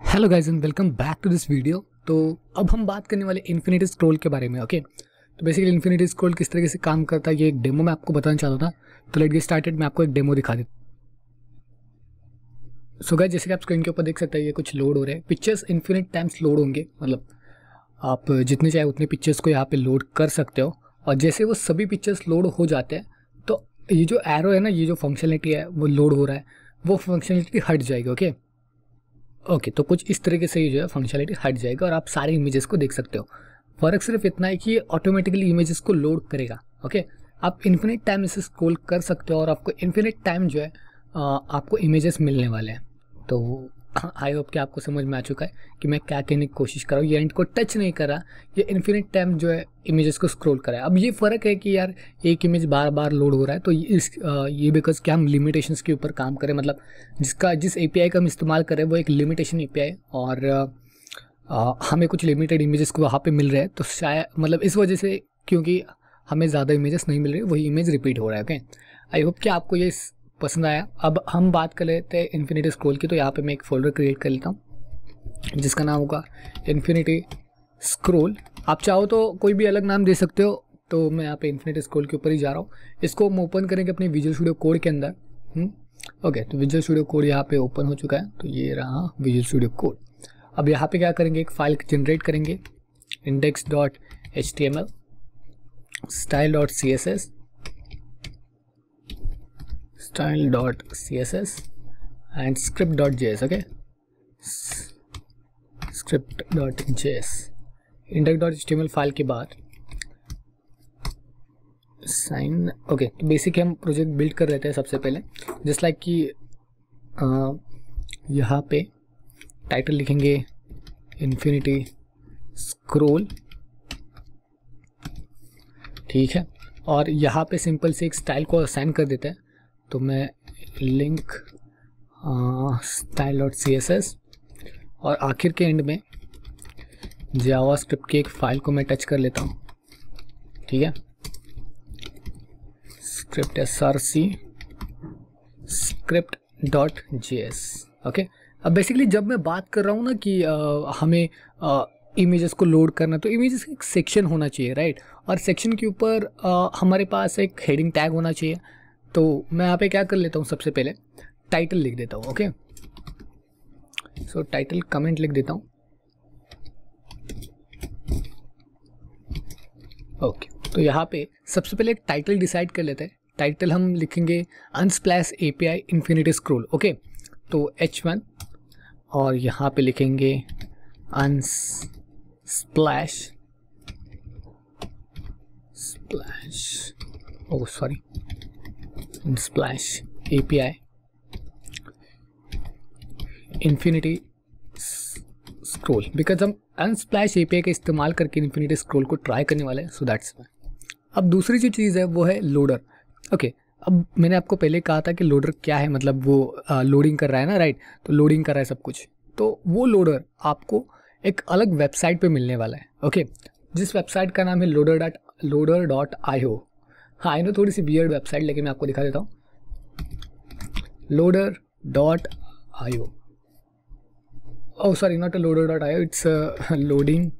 Hello guys and welcome back to this video. तो अब हम बात करने वाले इन्फिनिटी स्क्रॉल के बारे में। ओके, तो बेसिकली इन्फिनिटी स्क्रॉल किस तरीके से काम करता है ये एक डेमो मैं आपको बताना चाहता था। तो लेट गेट स्टार्टेड, मैं आपको एक डेमो दिखा देता। सो गाइस, जैसे कि आप स्क्रीन के ऊपर देख सकते हैं ये कुछ लोड हो रहे हैं। पिक्चर्स इन्फिनिट टाइम्स लोड होंगे, मतलब आप जितने चाहे उतने पिक्चर्स को यहाँ पे लोड कर सकते हो। और जैसे वो सभी पिक्चर्स लोड हो जाते हैं तो ये जो एरो है ना, ये जो फंक्शनलिटी है वो लोड हो रहा है, वो फंक्शनलिटी हट जाएगी। ओके, तो कुछ इस तरीके से ये जो है फंक्शनलिटी हट जाएगा और आप सारे इमेजेस को देख सकते हो। फर्क सिर्फ इतना है कि ये ऑटोमेटिकली इमेजेस को लोड करेगा। ओके, आप इन्फिनिट टाइम इसे स्क्रॉल कर सकते हो और आपको इन्फिनिट टाइम जो है आपको इमेजेस मिलने वाले हैं। तो आई होप कि आपको समझ में आ चुका है कि मैं क्या कहने की कोशिश कर रहा हूँ। ये एंड को टच नहीं कर रहा, ये इन्फिनिट टाइम जो है इमेजेस को स्क्रॉल कर रहा है। अब ये फ़र्क है कि यार एक इमेज बार बार लोड हो रहा है, तो ये बिकॉज क्या हम लिमिटेशंस के ऊपर काम करें, मतलब जिस एपीआई का हम इस्तेमाल करें वो एक लिमिटेशन एपीआई और हमें कुछ लिमिटेड इमेजेस को वहाँ पे मिल रहे हैं। तो शायद मतलब इस वजह से, क्योंकि हमें ज़्यादा इमेजेस नहीं मिल रही, वही इमेज रिपीट हो रहा है। ओके, आई होप कि आपको ये पसंद आया। अब हम बात कर लेते हैं इन्फिनिटी स्क्रॉल की। तो यहाँ पे मैं एक फोल्डर क्रिएट कर लेता हूँ जिसका नाम होगा इन्फिनिटी स्क्रॉल। आप चाहो तो कोई भी अलग नाम दे सकते हो, तो मैं यहाँ पे इन्फिनिटी स्क्रॉल के ऊपर ही जा रहा हूँ। इसको हम ओपन करेंगे अपने विजुअल स्टूडियो कोड के अंदर। ओके, तो विजुअल स्टूडियो कोड यहाँ पे ओपन हो चुका है। तो ये रहा विजुअल स्टूडियो कोड। अब यहाँ पे क्या करेंगे, एक फाइल जनरेट करेंगे, index.html, style.css, style.css and script.js. okay, script.js index.html file के बाद साइन। ओके, तो बेसिक हम प्रोजेक्ट बिल्ड कर लेते हैं सबसे पहले। जस्ट लाइक कि यहाँ पे टाइटल लिखेंगे इन्फिनिटी स्क्रॉल, ठीक है। और यहाँ पे सिंपल से एक स्टाइल को असाइन कर देते हैं। तो मैं लिंक style.css और आखिर के एंड में जावास्क्रिप्ट की एक फाइल को मैं टच कर लेता हूँ, ठीक है। Script src script.js। ओके, अब बेसिकली जब मैं बात कर रहा हूँ ना कि हमें इमेजेस को लोड करना, तो इमेजेस का एक सेक्शन होना चाहिए, राइट। और सेक्शन के ऊपर हमारे पास एक हेडिंग टैग होना चाहिए। तो मैं यहाँ पे क्या कर लेता हूँ, सबसे पहले टाइटल लिख देता हूँ। ओके, सो टाइटल कमेंट लिख देता हूँ। ओके, तो यहाँ पे सबसे पहले एक टाइटल डिसाइड कर लेते हैं। टाइटल हम लिखेंगे Unsplash API infinity scroll. Okay, तो H1 और यहाँ पे लिखेंगे Unsplash splash API infinity scroll, because हम अनस्प्लैश एपीआई का इस्तेमाल करके इन्फिनिटी स्क्रॉल को ट्राई करने वाले हैं। So that's why. अब दूसरी जो चीज़ है वो है लोडर। ओके, अब मैंने आपको पहले कहा था कि लोडर क्या है, मतलब वो लोडिंग कर रहा है ना, राइट। तो लोडिंग कर रहा है सब कुछ, तो वो लोडर आपको एक अलग वेबसाइट पे मिलने वाला है। ओके, जिस वेबसाइट का नाम है loader.io। हाँ, आई नो थोड़ी सी वियर्ड वेबसाइट, लेकिन मैं आपको दिखा देता हूँ। loader.io, oh sorry, not a loader.io, it's loading.io।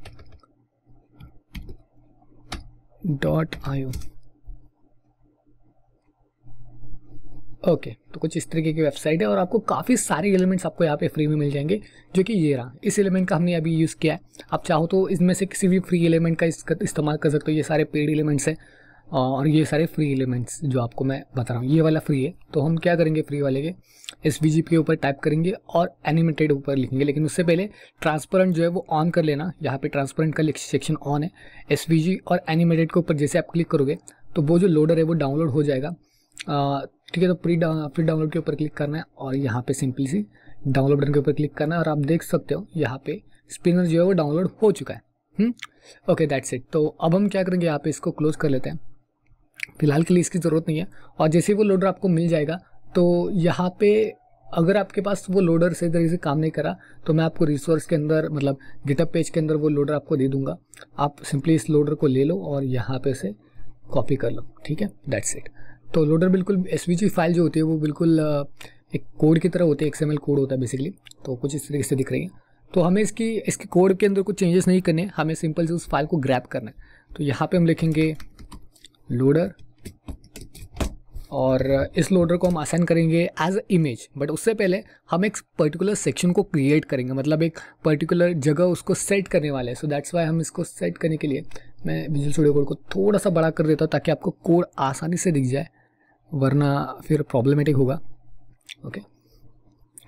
Okay, तो कुछ इस तरीके की वेबसाइट है और आपको काफ़ी सारे एलिमेंट्स आपको यहाँ पे फ्री में मिल जाएंगे, जो कि ये रहा। इस एलिमेंट का हमने अभी यूज़ किया है। आप चाहो तो इसमें से किसी भी फ्री एलिमेंट का इस्तेमाल कर सकते हो। ये सारे पेड एलिमेंट्स हैं और ये सारे फ्री एलिमेंट्स जो आपको मैं बता रहा हूँ, ये वाला फ्री है। तो हम क्या करेंगे, फ्री वाले के SVG के ऊपर टाइप करेंगे और एनिमेटेड ऊपर लिखेंगे। लेकिन उससे पहले ट्रांसपेरेंट जो है वो ऑन कर लेना। यहाँ पे ट्रांसपेरेंट का सेक्शन ऑन है। SVG और एनिमेटेड के ऊपर जैसे आप क्लिक करोगे तो वो जो लोडर है वो डाउनलोड हो जाएगा, ठीक है। तो प्री डाउनलोड के ऊपर क्लिक करना है और यहाँ पे सिंपली सी डाउनलोड बटन के ऊपर क्लिक करना है और आप देख सकते हो यहाँ पे स्पिनर जो है वो डाउनलोड हो चुका है। Okay, that's it. तो अब हम क्या करेंगे, यहाँ पे इसको क्लोज कर लेते हैं। फिलहाल के लिए इसकी ज़रूरत नहीं है। और जैसे वो लोडर आपको मिल जाएगा तो यहाँ पे अगर आपके पास वो लोडर सही तरीके से काम नहीं करा तो मैं आपको रिसोर्स के अंदर, मतलब गिटहब पेज के अंदर वो लोडर आपको दे दूंगा। आप सिंपली इस लोडर को ले लो और यहाँ पे से कॉपी कर लो, ठीक है। That's it. तो लोडर बिल्कुल SVG फाइल जो होती है वो बिल्कुल एक कोड की तरह होती है, XML कोड होता है बेसिकली। तो कुछ इस तरीके से दिख रही है। तो हमें इसके कोड के अंदर कुछ चेंजेस नहीं करने, हमें सिंपल से उस फाइल को ग्रैब करना है। तो यहाँ पे हम लिखेंगे लोडर और इस लोडर को हम असाइन करेंगे एज अ इमेज, बट उससे पहले हम एक पर्टिकुलर सेक्शन को क्रिएट करेंगे, मतलब एक पर्टिकुलर जगह उसको सेट करने वाले हैं। सो दैट्स वाई हम इसको सेट करने के लिए मैं विजुअल स्टूडियो कोड को थोड़ा सा बड़ा कर देता हूँ ताकि आपको कोड आसानी से दिख जाए, वरना फिर प्रॉब्लमेटिक होगा। ओके,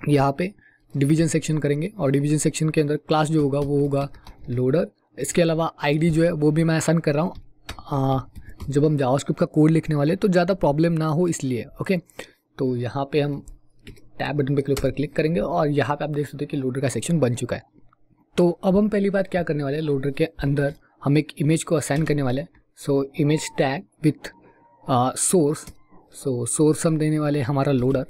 यहाँ पे डिवीजन सेक्शन करेंगे और डिवीजन सेक्शन के अंदर क्लास जो होगा वो होगा लोडर। इसके अलावा आईडी जो है वो भी मैं असाइन कर रहा हूँ, जब हम जावास्क्रिप्ट का कोड लिखने वाले तो ज़्यादा प्रॉब्लम ना हो इसलिए। ओके, तो यहाँ पे हम टैब बटन पे क्लिक करेंगे और यहाँ पे आप देख सकते हो कि लोडर का सेक्शन बन चुका है। तो अब हम पहली बात क्या करने वाले हैं, लोडर के अंदर हम एक इमेज को असाइन करने वाले हैं। So image tag with source, so source हम देने वाले हमारा लोडर,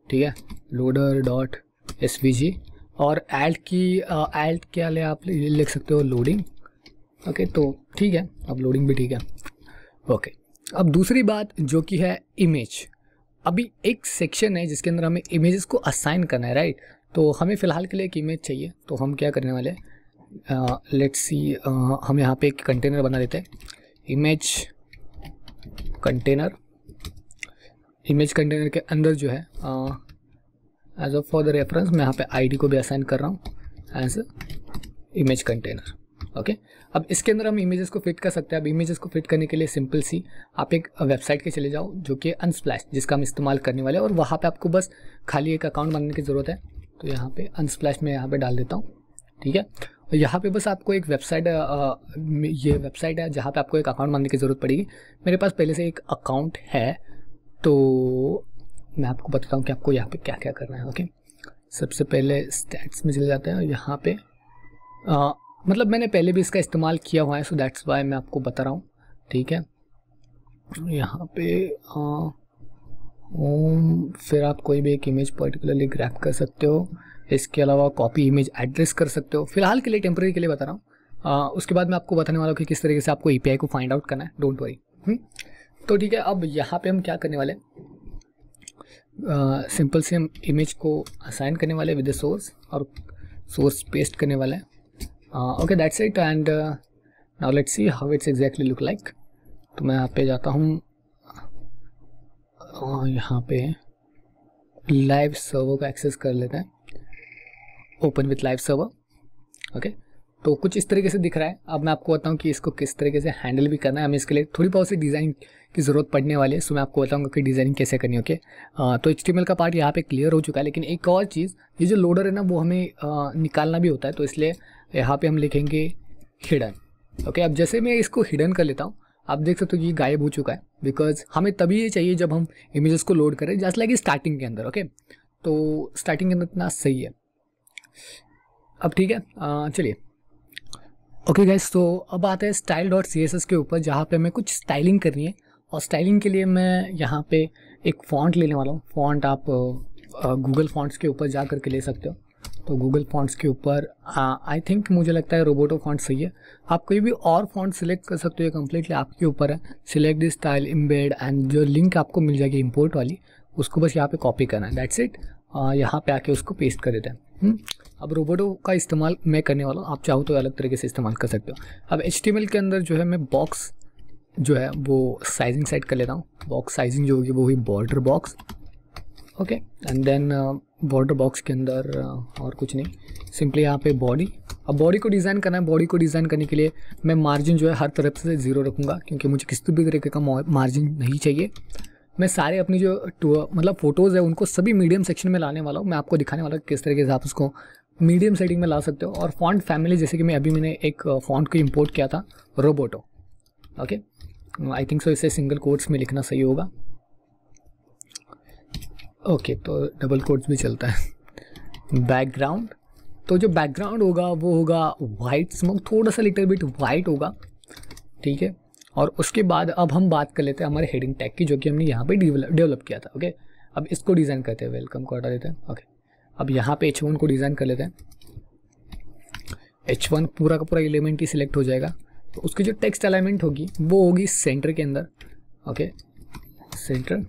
ठीक है, लोडर डॉट svg और ऐड क्या ले आप लिख सकते हो लोडिंग। ओके, तो ठीक है, अब लोडिंग भी ठीक है। ओके, अब दूसरी बात जो कि है इमेज। अभी एक सेक्शन है जिसके अंदर हमें इमेजेस को असाइन करना है, राइट। तो हमें फ़िलहाल के लिए एक इमेज चाहिए, तो हम क्या करने वाले हैं, लेट्स सी, हम यहाँ पे एक कंटेनर बना देते हैं, इमेज कंटेनर। इमेज कंटेनर के अंदर जो है as of for the reference मैं यहाँ पे आईडी को भी असाइन कर रहा हूँ एज इमेज कंटेनर। ओके, अब इसके अंदर हम इमेजेस को फिट कर सकते हैं। अब इमेजेस को फिट करने के लिए सिंपल सी आप एक वेबसाइट के चले जाओ जो कि अनस्प्लैश, जिसका हम इस्तेमाल करने वाले हैं, और वहाँ पे आपको बस खाली एक अकाउंट बनाने की ज़रूरत है। तो यहाँ पे अनस्प्लैश में यहाँ पे डाल देता हूँ, ठीक है। और यहाँ पे बस आपको एक वेबसाइट, ये वेबसाइट है जहाँ पे आपको एक अकाउंट बनाने की ज़रूरत पड़ेगी। मेरे पास पहले से एक अकाउंट है, तो मैं आपको बताता हूँ कि आपको यहाँ पे क्या क्या करना है। ओके, सबसे पहले स्टैट्स में चले जाते हैं और यहाँ पे मतलब मैंने पहले भी इसका इस्तेमाल किया हुआ है, सो दैट्स वाई मैं आपको बता रहा हूँ, ठीक है। यहाँ पे फिर आप कोई भी एक इमेज पर्टिकुलरली ग्रैब कर सकते हो। इसके अलावा कॉपी इमेज एड्रेस कर सकते हो। फिलहाल के लिए टेम्परेरी के लिए बता रहा हूँ, उसके बाद मैं आपको बताने वाला हूँ कि किस तरीके से आपको API को फाइंड आउट करना है, डोंट वरी। तो ठीक है, अब यहाँ पे हम क्या करने वाले, सिंपल से हम इमेज को असाइन करने वाले विद द सोर्स और सोर्स पेस्ट करने वाले हैं। Okay, that's it and now let's see how it's exactly look like. तो मैं यहाँ पे जाता हूँ, यहाँ पे लाइव सर्वर को एक्सेस कर लेते हैं, open with live server. Okay, तो कुछ इस तरीके से दिख रहा है। अब मैं आपको बताऊँ कि इसको किस तरीके से हैंडल भी करना है। हमें इसके लिए थोड़ी बहुत सी डिज़ाइन की ज़रूरत पड़ने वाली है, सो मैं आपको बताऊंगा कि डिज़ाइनिंग कैसे करनी है। ओके, तो HTML का पार्ट यहाँ पे क्लियर हो चुका है, लेकिन एक और चीज़, ये जो लोडर है ना वो हमें निकालना भी होता है, तो इसलिए यहाँ पे हम लिखेंगे हिडन। ओके, अब जैसे मैं इसको हिडन कर लेता हूँ, आप देख सकते हो कि ये गायब हो चुका है, बिकॉज हमें तभी ये चाहिए जब हम इमेजेस को लोड करें, जस्ट लाइक स्टार्टिंग के अंदर। ओके, तो स्टार्टिंग के अंदर इतना सही है। अब ठीक है, चलिए। ओके गाइस, तो अब आते हैं style.css के ऊपर, जहाँ पे हमें कुछ स्टाइलिंग करनी है। और स्टाइलिंग के लिए मैं यहाँ पे एक फ़ॉन्ट लेने वाला हूँ। फ़ॉन्ट आप गूगल फॉन्ट्स के ऊपर जा करके ले सकते हो। तो गूगल फॉन्ट्स के ऊपर आई थिंक मुझे लगता है रोबोटो फॉन्ट सही है। आप कोई भी और फॉन्ट सिलेक्ट कर सकते हो, ये कम्प्लीटली आपके ऊपर है। Select this style, embed, and जो लिंक आपको मिल जाएगी इंपोर्ट वाली, उसको बस यहाँ पे कॉपी करना है, दैट्स इट। यहाँ पे आके उसको पेस्ट कर देते हैं। अब रोबोटो का इस्तेमाल मैं करने वाला हूँ, आप चाहो तो अलग तरीके से इस्तेमाल कर सकते हो। अब HTML के अंदर जो है मैं बॉक्स जो है वो साइजिंग सेट कर लेता हूँ। बॉक्स साइजिंग जो होगी वो हुई border box. Okay, and then border box के अंदर और कुछ नहीं, सिंपली यहाँ पे बॉडी। अब बॉडी को डिज़ाइन करना है। बॉडी को डिज़ाइन करने के लिए मैं मार्जिन जो है हर तरफ से 0 रखूँगा, क्योंकि मुझे किसी भी तरीके का मार्जिन नहीं चाहिए। मैं सारे अपनी जो मतलब फ़ोटोज़ है उनको सभी मीडियम सेक्शन में लाने वाला हूँ। मैं आपको दिखाने वाला हूँ किस तरीके से आप उसको मीडियम सेटिंग में ला सकते हो। और फॉन्ट फैमिली, जैसे कि मैंने एक फॉन्ट को इंपोर्ट किया था, Roboto. Okay, I think so इसे सिंगल कोट्स में लिखना सही होगा। ओके, तो डबल कोट्स भी चलता है। बैकग्राउंड, तो जो बैकग्राउंड होगा वो होगा वाइट स्मोक, थोड़ा सा लिटिल बिट वाइट होगा, ठीक है। और उसके बाद अब हम बात कर लेते हैं हमारे हेडिंग टैग की, जो कि हमने यहाँ पे डेवलप किया था। ओके, अब इसको डिज़ाइन करते हैं। वेलकम को हटा देते हैं। ओके, अब यहाँ पे H1 को डिज़ाइन कर लेते हैं। H1 पूरा का पूरा एलिमेंट ही सिलेक्ट हो जाएगा। तो उसकी जो टेक्स्ट अलाइनमेंट होगी वो होगी सेंटर के अंदर। Okay, centre.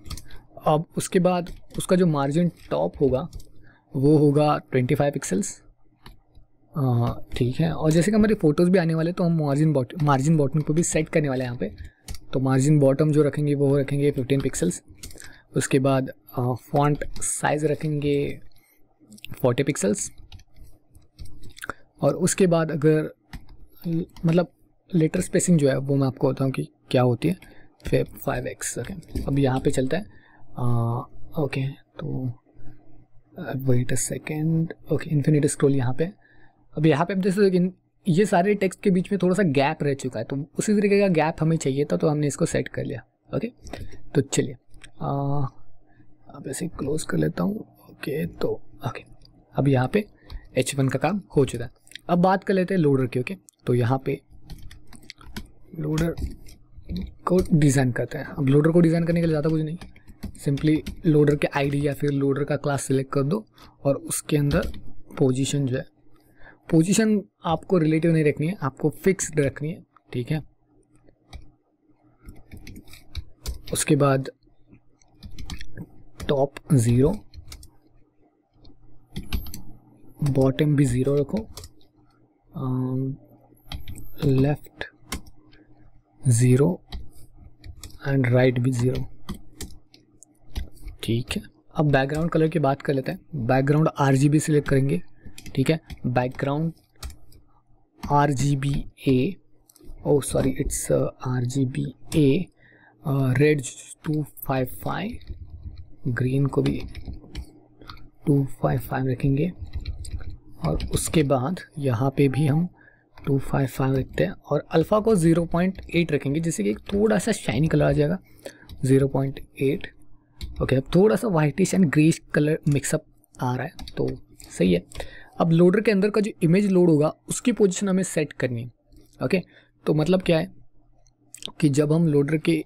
अब उसके बाद उसका जो मार्जिन टॉप होगा वो होगा 25 पिक्सल्स। ठीक है। और जैसे कि हमारी फ़ोटोज़ भी आने वाले तो हम मार्जिन बॉटम को भी सेट करने वाले हैं यहाँ पे। तो मार्जिन बॉटम जो रखेंगे वो रखेंगे 15 पिक्सल्स। उसके बाद फॉन्ट साइज़ रखेंगे 40 पिक्सल्स। और उसके बाद अगर मतलब लेटर स्पेसिंग जो है वो मैं आपको बताऊँ कि क्या होती है, फिर 5x। ओके, अब यहाँ पे चलता है। ओके, तो wait a second. Okay, infinity scroll यहाँ पे। अब यहाँ पे आप देख सकते हो कि ये सारे टेक्स्ट के बीच में थोड़ा सा गैप रह चुका है, तो उसी तरीके का गैप हमें चाहिए था, तो हमने इसको सेट कर लिया। ओके, तो चलिए अब ऐसे क्लोज कर लेता हूँ। ओके, तो ओके, अब यहाँ पे H1 का काम हो चुका है। अब बात कर लेते हैं लोडर की। ओके, तो यहाँ पे लोडर को डिज़ाइन करते हैं। अब लोडर को डिज़ाइन करने के लिए ज़्यादा कुछ नहीं, सिंपली लोडर के आईडी या फिर लोडर का क्लास सिलेक्ट कर दो और उसके अंदर पोजीशन जो है, पोजीशन आपको रिलेटिव नहीं रखनी है, आपको फिक्स्ड रखनी है। ठीक है, उसके बाद टॉप 0, बॉटम भी 0 रखो, लेफ्ट 0 एंड राइट भी 0। ठीक है, अब बैकग्राउंड कलर की बात कर लेते हैं। बैकग्राउंड RGB सिलेक्ट करेंगे। ठीक है, background RGBA, oh sorry it's RGBA, red 255, green को भी 255 रखेंगे। और उसके बाद यहाँ पे भी हम 255 रखते हैं और अल्फ़ा को 0.8 रखेंगे, जिससे कि एक थोड़ा सा शाइनी कलर आ जाएगा। 0.8। ओके, अब थोड़ा सा whitish and greyish colour mix up आ रहा है, तो सही है। अब लोडर के अंदर का जो इमेज लोड होगा उसकी पोजीशन हमें सेट करनी है। ओके, तो मतलब क्या है कि जब हम लोडर के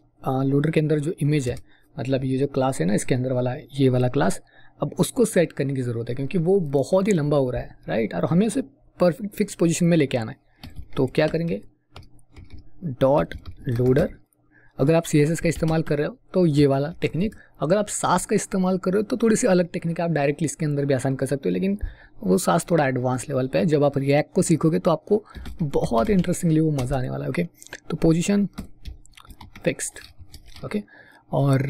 अंदर जो इमेज है, मतलब ये जो क्लास है ना, इसके अंदर वाला ये वाला क्लास, अब उसको सेट करने की ज़रूरत है, क्योंकि वो बहुत ही लंबा हो रहा है, राइट। और हमें उसे परफेक्ट फिक्स पोजीशन में लेके आना है। तो क्या करेंगे, डॉट लोडर। अगर आप CSS का इस्तेमाल कर रहे हो तो ये वाला टेक्निक, अगर आप सास का इस्तेमाल कर रहे हो तो थोड़ी सी अलग टेक्निक, आप डायरेक्टली इसके अंदर भी आसान कर सकते हो, लेकिन वो सास थोड़ा एडवांस लेवल पे है। जब आप रिएक्ट को सीखोगे तो आपको बहुत इंटरेस्टिंगली वो मज़ा आने वाला है। ओके, तो पोजीशन फिक्स्ड। ओके, और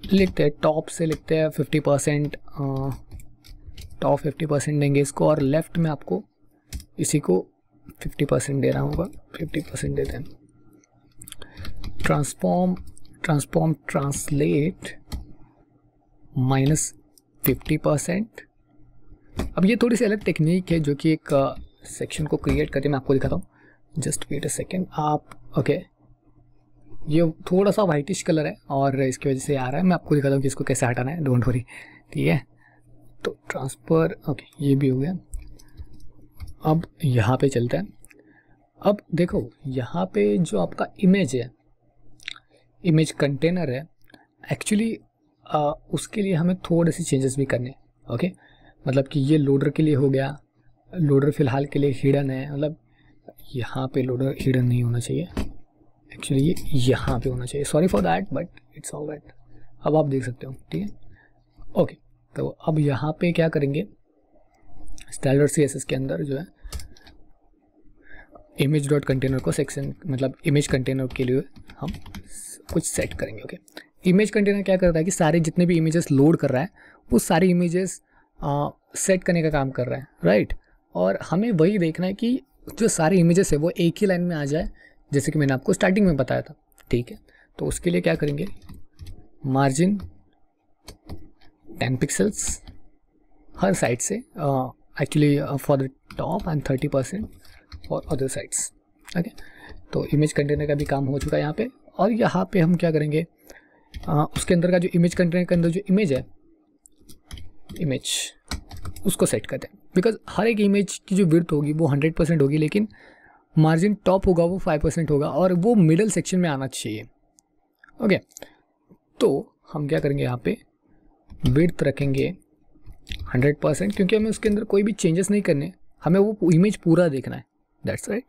लिखते हैं टॉप से, लिखते हैं 50%, टॉप 50% देंगे इसको, और लेफ्ट में आपको इसी को 50% देना होगा। 50% देते हैं। Transform translate -50%। अब ये थोड़ी सी अलग टेक्निक है जो कि एक सेक्शन को क्रिएट करके मैं आपको दिखाता हूँ। Just wait a second. आप ओके, ये थोड़ा सा वाइटिश कलर है और इसकी वजह से आ रहा है, मैं आपको दिखाता हूँ कि इसको कैसे हटाना है, डोंट वरी। ठीक है, तो ट्रांसफर, ओके, ये भी हो गया। अब यहाँ पे चलता है। अब देखो यहाँ पे जो आपका इमेज है, इमेज कंटेनर है, एक्चुअली उसके लिए हमें थोड़े से चेंजेस भी करने हैं। ओके, मतलब कि ये लोडर के लिए हो गया, लोडर फिलहाल के लिए हिडन है, मतलब यहाँ पे लोडर हिडन नहीं होना चाहिए, एक्चुअली ये यहाँ पे होना चाहिए। Sorry for that, but it's all right. अब आप देख सकते हो। ठीक है, ओके, तो अब यहाँ पे क्या करेंगे, स्टैंडर्ड CSS के अंदर जो है इमेज डॉट कंटेनर को सेक्शन, मतलब इमेज कंटेनर के लिए हम कुछ सेट करेंगे। ओके, इमेज कंटेनर क्या करता है कि सारे जितने भी इमेजेस लोड कर रहा है वो सारी इमेजेस सेट करने का काम कर रहा है, राइट। और हमें वही देखना है कि जो सारे इमेजेस है वो एक ही लाइन में आ जाए, जैसे कि मैंने आपको स्टार्टिंग में बताया था। ठीक है, तो उसके लिए क्या करेंगे, मार्जिन 10 पिक्सल्स हर साइड से, actually for the top and 30% for other sides. Okay, तो इमेज कंटेनर का भी काम हो चुका है यहाँ पे। और यहाँ पे हम क्या करेंगे, उसके अंदर का जो इमेज कंटेनर के अंदर जो इमेज है, इमेज उसको सेट करते हैं। बिकॉज हर एक इमेज की जो विड्थ होगी वो 100% होगी, लेकिन मार्जिन टॉप होगा वो 5% होगा और वो मिडल सेक्शन में आना चाहिए। ओके, तो हम क्या करेंगे, यहाँ पे विड्थ रखेंगे 100%, क्योंकि हमें उसके अंदर कोई भी चेंजेस नहीं करने, हमें वो इमेज पूरा देखना है, दैट्स राइट।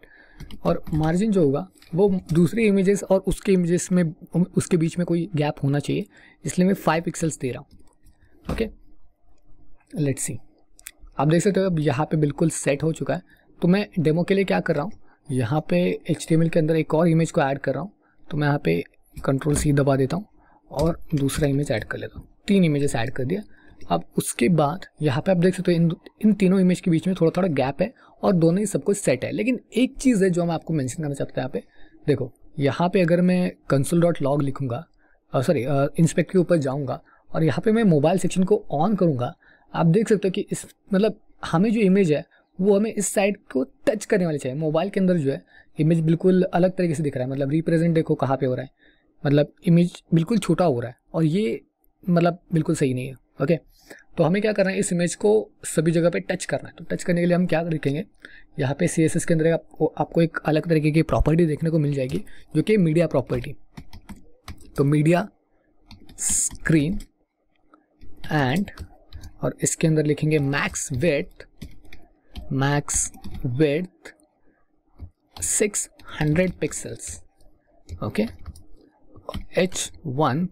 और मार्जिन जो होगा वो दूसरे इमेजेस और उसके इमेजेस में, उसके बीच में कोई गैप होना चाहिए, इसलिए मैं 5 पिक्सल्स दे रहा हूँ। Okay, let's see. आप देख सकते हो अब यहाँ पे बिल्कुल सेट हो चुका है। तो मैं डेमो के लिए क्या कर रहा हूँ, यहाँ पे HTML के अंदर एक और इमेज को ऐड कर रहा हूँ। तो मैं यहाँ पे Ctrl+C दबा देता हूँ और दूसरा इमेज ऐड कर लेता हूँ। 3 इमेजेस ऐड कर दिया। अब उसके बाद यहाँ पे आप देख सकते हो इन तीनों इमेज के बीच में थोड़ा थोड़ा गैप है और दोनों ही सब कुछ सेट है। लेकिन एक चीज़ है जो मैं आपको मेंशन करना चाहता हूँ। यहाँ पे देखो, यहाँ पे अगर मैं console.log लिखूँगा, सॉरी इंस्पेक्ट के ऊपर जाऊँगा और यहाँ पे मैं मोबाइल सेक्शन को ऑन करूँगा, आप देख सकते हो कि इस मतलब हमें जो इमेज है वो हमें इस साइड को टच करने वाली चाहिए। मोबाइल के अंदर जो है इमेज बिल्कुल अलग तरीके से दिख रहा है, मतलब रिप्रेजेंट देखो कहाँ पे हो रहा है, मतलब इमेज बिल्कुल छोटा हो रहा है और ये मतलब बिल्कुल सही नहीं है। ओके, तो हमें क्या करना है, इस इमेज को सभी जगह पे टच करना है। तो टच करने के लिए हम क्या लिखेंगे, यहाँ पे CSS के अंदर आपको एक अलग तरीके की प्रॉपर्टी देखने को मिल जाएगी जो कि मीडिया प्रॉपर्टी। तो मीडिया स्क्रीन एंड, और इसके अंदर लिखेंगे max width 600 pixels. Okay, H1।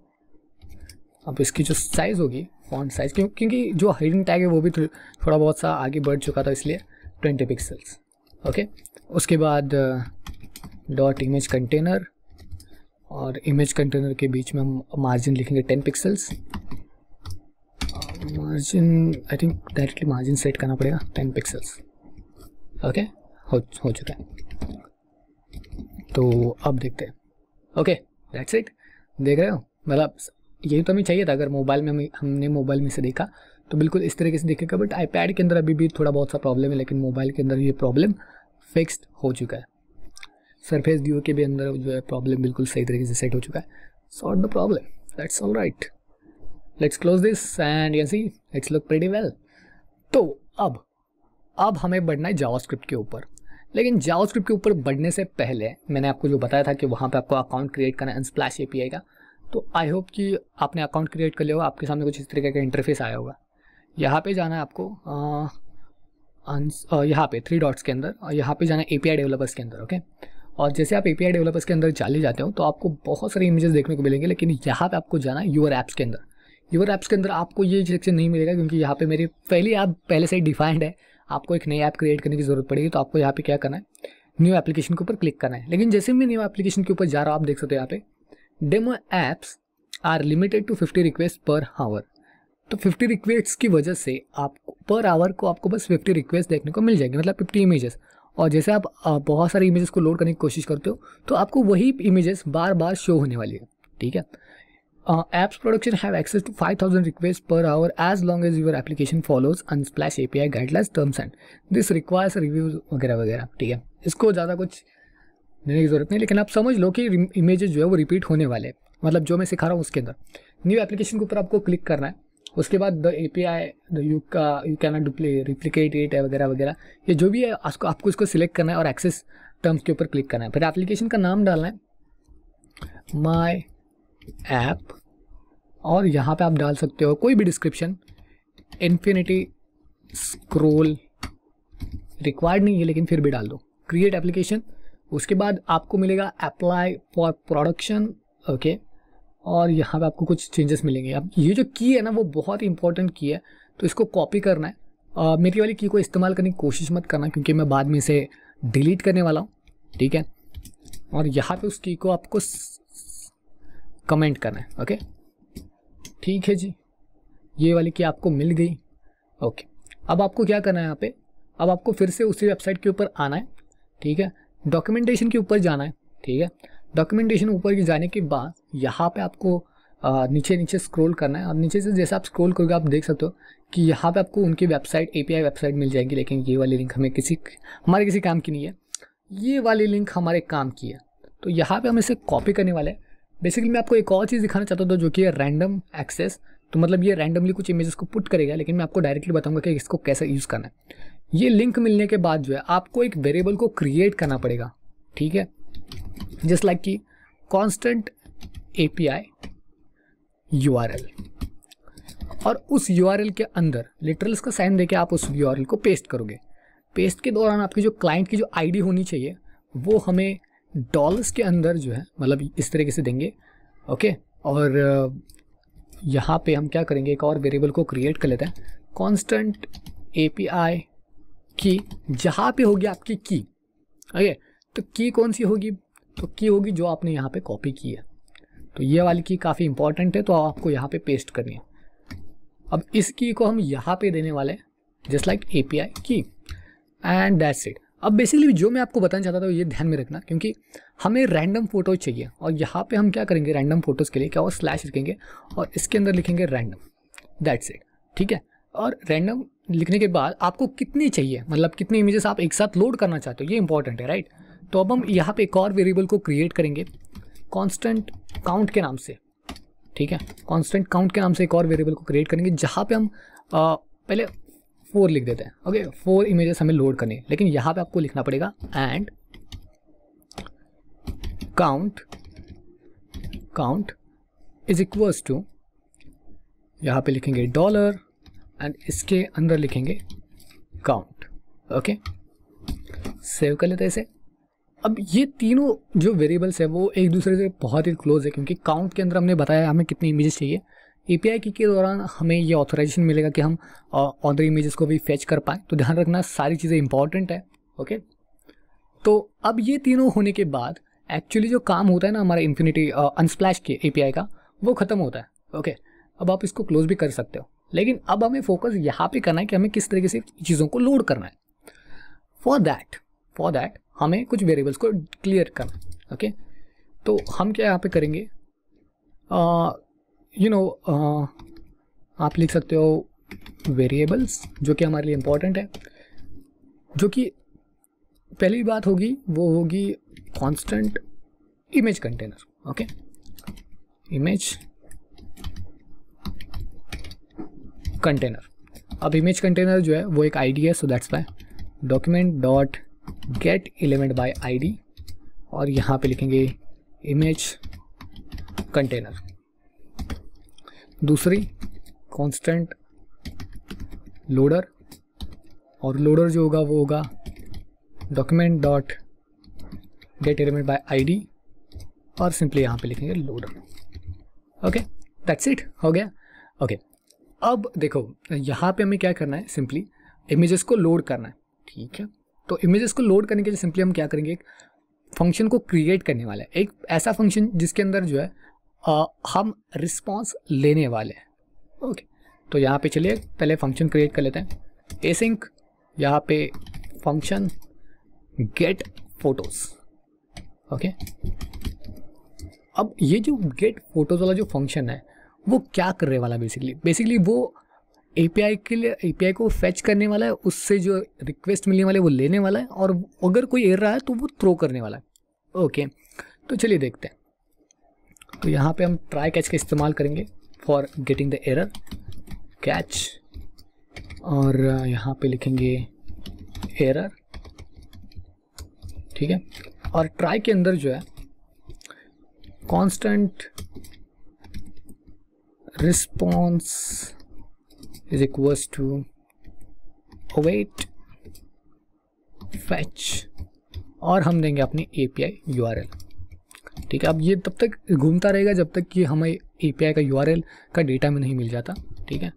अब इसकी जो साइज़ होगी, फॉन्ट साइज, क्योंकि जो हाइडिंग टैग है वो भी थोड़ा बहुत सा आगे बढ़ चुका था, इसलिए 20 पिक्सल्स। ओके, उसके बाद डॉट इमेज कंटेनर, और इमेज कंटेनर के बीच में हम मार्जिन लिखेंगे 10 pixels. Margin I think directly margin set करना पड़ेगा 10 पिक्सल्स। ओके, हो चुका है। तो अब देखते हैं। Okay, that's it. देख रहे हो, मतलब यही तो हमें चाहिए था। अगर मोबाइल में हमने मोबाइल में से देखा तो बिल्कुल इस तरीके से दिखेगा, बट आईपैड के अंदर अभी भी थोड़ा बहुत सा प्रॉब्लम है, लेकिन मोबाइल के अंदर ये प्रॉब्लम फिक्स्ड हो चुका है। सरफेस व्यू के भी अंदर जो है प्रॉब्लम बिल्कुल सही तरीके से सेट हो चुका है। Sort the problem, that's all right. Let's close this and you see it's look pretty well. तो अब हमें बढ़ना है जावास्क्रिप्ट के ऊपर। लेकिन जावास्क्रिप्ट के ऊपर बढ़ने से पहले मैंने आपको जो बताया था कि वहाँ पे आपको अकाउंट क्रिएट करना है Unsplash API का। तो आई होप कि आपने अकाउंट क्रिएट कर लिया होगा, आपके सामने कुछ इस तरीके का इंटरफेस आया होगा। यहाँ पे जाना है आपको यहाँ पे 3 डॉट्स के अंदर, और यहाँ पे जाना है API डेवलपर्स के अंदर। ओके, और जैसे आप API डेवलपर्स के अंदर चले जाते हो तो आपको बहुत सारे इमेजेस देखने को मिलेंगे, लेकिन यहाँ पे आपको जाना है यूर ऐप्स के अंदर। यूर ऐप्स के अंदर आपको ये सेक्शन नहीं मिलेगा, क्योंकि यहाँ पे मेरी पहली ऐप पहले से ही डिफाइंड है। आपको एक नई ऐप क्रिएट करने की ज़रूरत पड़ेगी, तो आपको यहाँ पे क्या करना है, न्यू एप्लीकेशन के ऊपर क्लिक करना है। लेकिन जैसे मैं न्यू एप्लीकेशन के ऊपर जा रहा हूँ, आप देख सकते हो यहाँ पे demo apps are limited to 50 request per hour. तो 50 रिक्वेस्ट की वजह से आपको पर आवर को आपको बस 50 रिक्वेस्ट देखने को मिल जाएगी, मतलब 50 इमेजेस। और जैसे आप बहुत सारे इमेजेस को लोड करने की कोशिश करते हो तो आपको वही इमेजेस बार बार शो होने वाली है। ठीक है, apps production have access to 5000 requests per hour as long as your application follows Unsplash API guidelines terms and this requires reviews वगैरह वगैरह। ठीक है, इसको ज़्यादा कुछ देने की ज़रूरत नहीं, लेकिन आप समझ लो कि इमेजेस जो है वो रिपीट होने वाले हैं। मतलब जो मैं सिखा रहा हूँ उसके अंदर न्यू एप्लीकेशन के ऊपर आपको क्लिक करना है। उसके बाद the API you can not replicate it वगैरह वगैरह, ये जो भी है आपको इसको सिलेक्ट करना है और एक्सेस टर्म्स के ऊपर क्लिक करना है। फिर एप्लीकेशन का नाम डालना है माई ऐप, और यहाँ पे आप डाल सकते हो कोई भी डिस्क्रिप्शन। इन्फिनिटी स्क्रोल रिक्वायर्ड नहीं है, लेकिन फिर भी डाल दो। क्रिएट एप्लीकेशन, उसके बाद आपको मिलेगा अप्लाई फॉर प्रोडक्शन। ओके, और यहाँ पे आपको कुछ चेंजेस मिलेंगे। अब ये जो की है ना वो बहुत ही इंपॉर्टेंट की है, तो इसको कॉपी करना है। मेरी वाली की को इस्तेमाल करने की कोशिश मत करना, क्योंकि मैं बाद में इसे डिलीट करने वाला हूँ। ठीक है, और यहाँ पे उस की को आपको कमेंट करना है। ओके, ठीक है जी, ये वाली की आपको मिल गई। ओके, अब आपको क्या करना है, यहाँ पे अब आपको फिर से उसी वेबसाइट के ऊपर आना है। ठीक है, डॉक्यूमेंटेशन के ऊपर जाना है। ठीक है, डॉक्यूमेंटेशन ऊपर जाने के बाद यहाँ पे आपको नीचे नीचे स्क्रॉल करना है, और नीचे से जैसे आप स्क्रॉल करोगे आप देख सकते हो कि यहाँ पे आपको उनकी वेबसाइट API वेबसाइट मिल जाएगी। लेकिन ये वाली लिंक हमें हमारे किसी काम की नहीं है, ये वाली लिंक हमारे काम की है। तो यहाँ पे हम इसे कॉपी करने वाले हैं। बेसिकली मैं आपको एक और चीज़ दिखाना चाहता था, जो कि है रैंडम एक्सेस। तो मतलब ये रैंडमली कुछ इमेजेस को पुट करेगा, लेकिन मैं आपको डायरेक्टली बताऊंगा कि इसको कैसे यूज़ करना है। ये लिंक मिलने के बाद जो है आपको एक वेरिएबल को क्रिएट करना पड़ेगा। ठीक है, जस्ट लाइक कि कांस्टेंट API URL, और उस URL के अंदर लिटरल्स का साइन देके आप उस URL को पेस्ट करोगे। पेस्ट के दौरान आपकी जो क्लाइंट की जो ID होनी चाहिए वो हमें डॉलर्स के अंदर जो है मतलब इस तरीके से देंगे। ओके, और यहाँ पे हम क्या करेंगे, एक और वेरिएबल को क्रिएट कर लेते हैं, कांस्टेंट API की, जहाँ पे होगी आपकी की। ओके, तो की कौन सी होगी? तो की होगी जो आपने यहाँ पे कॉपी की है। तो ये वाली की काफ़ी इंपॉर्टेंट है, तो आपको यहाँ पे पेस्ट करनी है। अब इस की को हम यहाँ पे देने वाले हैं, जस्ट लाइक API की, एंड दैट्स इट। अब बेसिकली जो मैं आपको बताना चाहता था ये ध्यान में रखना, क्योंकि हमें रैंडम फोटोज चाहिए, और यहाँ पे हम क्या करेंगे, रैंडम फोटोज़ के लिए क्या, और स्लैश लिखेंगे और इसके अंदर लिखेंगे रैंडम, दैट्स इट। ठीक है, और रैंडम लिखने के बाद आपको कितनी चाहिए, मतलब कितनी इमेजेस आप एक साथ लोड करना चाहते हो, ये इंपॉर्टेंट है, राइट। तो अब हम यहाँ पे एक और वेरिएबल को क्रिएट करेंगे कांस्टेंट काउंट के नाम से। ठीक है, कांस्टेंट काउंट के नाम से एक और वेरिएबल को क्रिएट करेंगे, जहाँ पे हम पहले 4 लिख देते हैं। ओके, 4 इमेजेस हमें लोड करनी है, लेकिन यहाँ पे आपको लिखना पड़ेगा and count is equals to, यहाँ पे लिखेंगे डॉलर एंड इसके अंदर लिखेंगे काउंट। ओके, सेव कर लेते हैं इसे। अब ये तीनों जो वेरिएबल्स है वो एक दूसरे से बहुत ही क्लोज है, क्योंकि काउंट के अंदर हमने बताया हमें कितनी इमेजेस चाहिए। API की के दौरान हमें ये ऑथराइजेशन मिलेगा कि हम अदर इमेजेस को भी फेच कर पाएँ, तो ध्यान रखना सारी चीज़ें इंपॉर्टेंट है। ओके, तो अब ये तीनों होने के बाद एक्चुअली जो काम होता है ना हमारा इन्फिनिटी अनस्प्लैश के API का, वो ख़त्म होता है। ओके, अब आप इसको क्लोज भी कर सकते हो, लेकिन अब हमें फोकस यहाँ पे करना है कि हमें किस तरीके से चीज़ों को लोड करना है। फॉर दैट हमें कुछ वेरिएबल्स को क्लियर करना है। ओके, तो हम क्या यहाँ पे करेंगे, आप लिख सकते हो वेरिएबल्स, जो कि हमारे लिए इम्पोर्टेंट है। जो कि पहली बात होगी वो होगी constant image container. Okay, image container. अब इमेज कंटेनर जो है वो एक आईडी है, so that's why document dot gate element by ID, और यहाँ पे लिखेंगे इमेज कंटेनर। दूसरी कांस्टेंट लोडर, और लोडर जो होगा वो होगा document dot gate element by ID, और सिंपली यहाँ पे लिखेंगे लोडर। ओके, दैट्स इट, हो गया। ओके, अब देखो यहाँ पे हमें क्या करना है, सिंपली इमेजेस को लोड करना है। ठीक है, तो इमेजेस को लोड करने के लिए सिंपली हम क्या करेंगे, एक फंक्शन को क्रिएट करने वाला है, एक ऐसा फंक्शन जिसके अंदर जो है हम रिस्पॉन्स लेने वाले हैं। ओके, तो यहाँ पे चलिए पहले फंक्शन क्रिएट कर लेते हैं, एसिंक, यहाँ पे फंक्शन गेट फोटोज। ओके, अब ये जो गेट फोटोज वाला जो फंक्शन है वो क्या करने वाला है, बेसिकली वो API के लिए API को फेच करने वाला है, उससे जो रिक्वेस्ट मिलने वाले वो लेने वाला है, और अगर कोई एरर है तो वो थ्रो करने वाला है। ओके, तो चलिए देखते हैं। तो यहाँ पे हम ट्राई कैच का इस्तेमाल करेंगे for getting the error catch, और यहाँ पे लिखेंगे एरर। ठीक है, और ट्राई के अंदर जो है constant response is equals to await fetch, और हम देंगे अपनी API URL। ठीक है, अब ये तब तक घूमता रहेगा जब तक कि हमें API का URL का डेटा में नहीं मिल जाता। ठीक है,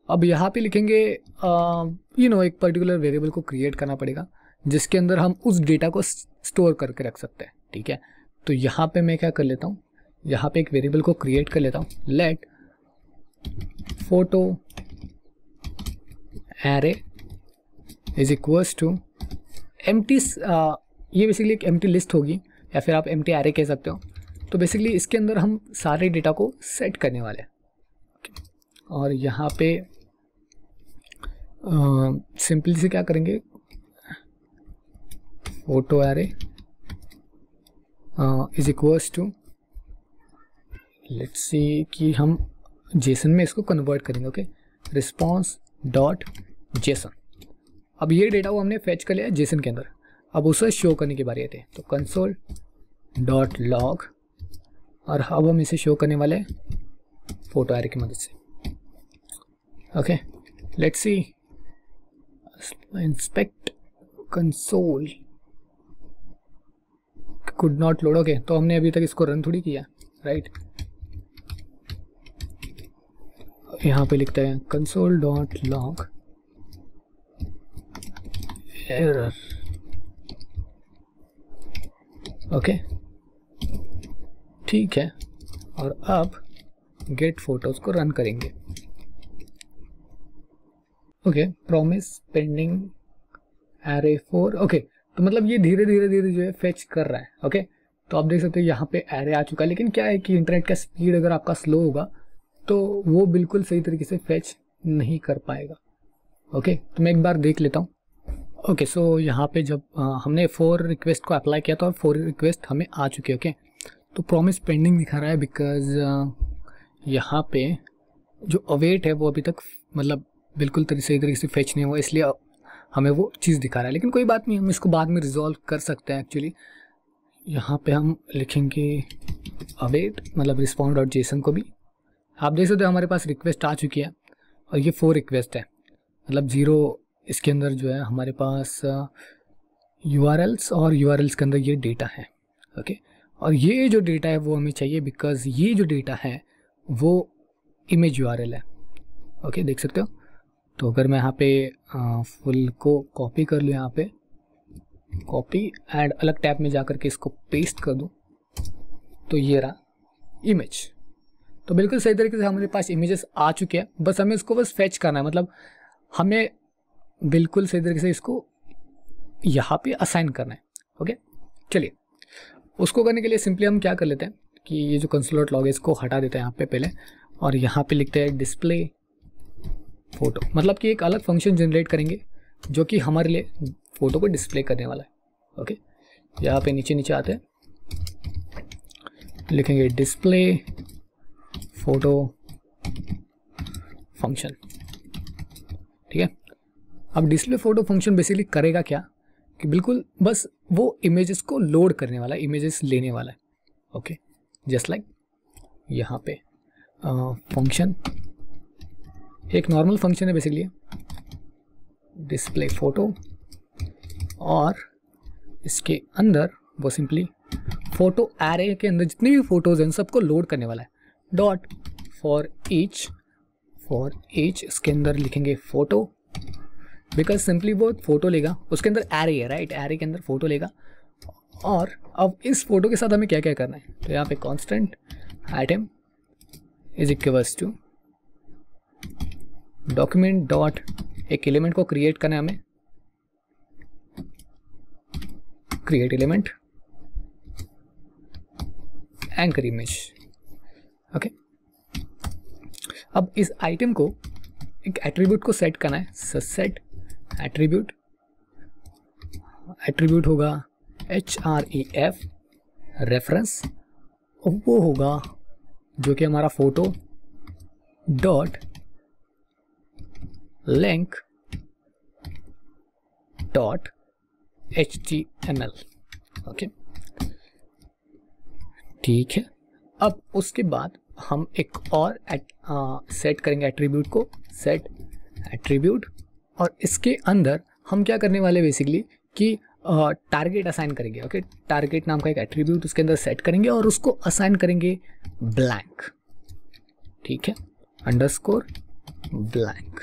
अब यहाँ पे लिखेंगे एक पर्टिकुलर वेरिएबल को क्रिएट करना पड़ेगा जिसके अंदर हम उस डेटा को स्टोर करके रख सकते हैं। ठीक है, तो यहाँ पे मैं क्या कर लेता हूँ, यहाँ पे एक वेरिएबल को क्रिएट कर लेता हूँ, let photo array is equals to empty, ये बेसिकली एक एम्प्टी लिस्ट होगी, या फिर आप एम्प्टी एरे कह सकते हो। तो बेसिकली इसके अंदर हम सारे डेटा को सेट करने वाले हैं। और यहाँ पे सिंपली से क्या करेंगे, photo array is equals to, let's see कि हम जेसन में इसको कन्वर्ट करेंगे। Okay, response dot JSON. अब ये डेटा को हमने फेच कर लिया जेसन के अंदर, अब उसे शो करने की बारी आती है। तो कंसोल डॉट लॉग, और अब हम इसे शो करने वाले फोटो एरे की मदद से। Okay, let's see inspect console could not load. Okay, तो हमने अभी तक इसको रन थोड़ी किया, राइट। यहाँ पे लिखते हैं console dot log error. Okay ठीक है, और अब गेट फोटोज को रन करेंगे। Okay promise pending array 4। Okay तो मतलब ये धीरे धीरे जो है फेच कर रहा है। ओके तो आप देख सकते हो यहाँ पे एरे आ चुका है, लेकिन क्या है कि इंटरनेट का स्पीड अगर आपका स्लो होगा तो वो बिल्कुल सही तरीके से फेच नहीं कर पाएगा। ओके तो मैं एक बार देख लेता हूँ। ओके सो यहाँ पे जब हमने 4 रिक्वेस्ट को अप्लाई किया था और 4 रिक्वेस्ट हमें आ चुके। ओके तो प्रॉमिस पेंडिंग दिखा रहा है बिकॉज यहाँ पे जो अवेट है वो अभी तक मतलब बिल्कुल सही तरीके से फेच नहीं हुआ, इसलिए हमें वो चीज़ दिखा रहा है। लेकिन कोई बात नहीं, हम इसको बाद में रिजॉल्व कर सकते हैं। एक्चुअली यहाँ पे हम लिखेंगे अवेट मतलब रिस्पॉन्ड.json को भी। आप देख सकते हो हमारे पास रिक्वेस्ट आ चुकी है और ये 4 रिक्वेस्ट है, मतलब 0 इसके अंदर जो है हमारे पास URLs और URLs के अंदर ये डेटा है। ओके और ये जो डेटा है वो हमें चाहिए बिकॉज ये जो डेटा है वो इमेज URL है। ओके देख सकते हो। तो अगर मैं यहाँ पे फुल को कॉपी कर लूँ, यहाँ पे कॉपी एंड अलग टैब में जाकर के इसको पेस्ट कर दूँ तो ये रहा इमेज। तो बिल्कुल सही तरीके से हमारे पास इमेजेस आ चुके हैं, बस हमें इसको बस फेच करना है। मतलब हमें बिल्कुल सही तरीके से इसको यहाँ पे असाइन करना है। ओके चलिए उसको करने के लिए सिंपली हम क्या कर लेते हैं कि ये जो console.log है इसको हटा देते हैं यहाँ पे पहले, और यहाँ पे लिखते हैं डिस्प्ले फोटो। मतलब कि एक अलग फंक्शन जनरेट करेंगे जो कि हमारे लिए फोटो को डिस्प्ले करने वाला है। ओके यहाँ पे नीचे आते हैं, लिखेंगे डिस्प्ले फोटो फंक्शन। ठीक है, अब डिस्प्ले फोटो फंक्शन बेसिकली करेगा क्या कि बिल्कुल बस वो इमेजेस को लोड करने वाला है, इमेजेस लेने वाला है। ओके जस्ट लाइक यहाँ पे फंक्शन एक नॉर्मल फंक्शन है बेसिकली डिस्प्ले फोटो, और इसके अंदर वो सिंपली फोटो एरे के अंदर जितनी भी फोटोज हैं सबको लोड करने वाला है। डॉट फॉर ईच इसके अंदर लिखेंगे फोटो बिकॉज सिंपली वो फोटो लेगा, उसके अंदर एरे है राइट, एरे के अंदर फोटो लेगा। और अब इस फोटो के साथ हमें क्या क्या करना है, तो यहाँ पे constant item is equals to document dot एक एलिमेंट को क्रिएट करना है हमें, create element anchor image. Okay अब इस आइटम को एक एट्रीब्यूट को सेट करना है, सेट एट्रीब्यूट होगा href रेफरेंस, और वो होगा जो कि हमारा photo dot link dot html। Okay ठीक है, अब उसके बाद हम एक और सेट करेंगे एट्रीब्यूट को, सेट एट्रीब्यूट, और इसके अंदर हम क्या करने वाले बेसिकली कि टारगेट असाइन करेंगे। ओके टारगेट नाम का एक एट्रीब्यूट उसके अंदर सेट करेंगे और उसको असाइन करेंगे ब्लैंक। ठीक है अंडरस्कोर ब्लैंक।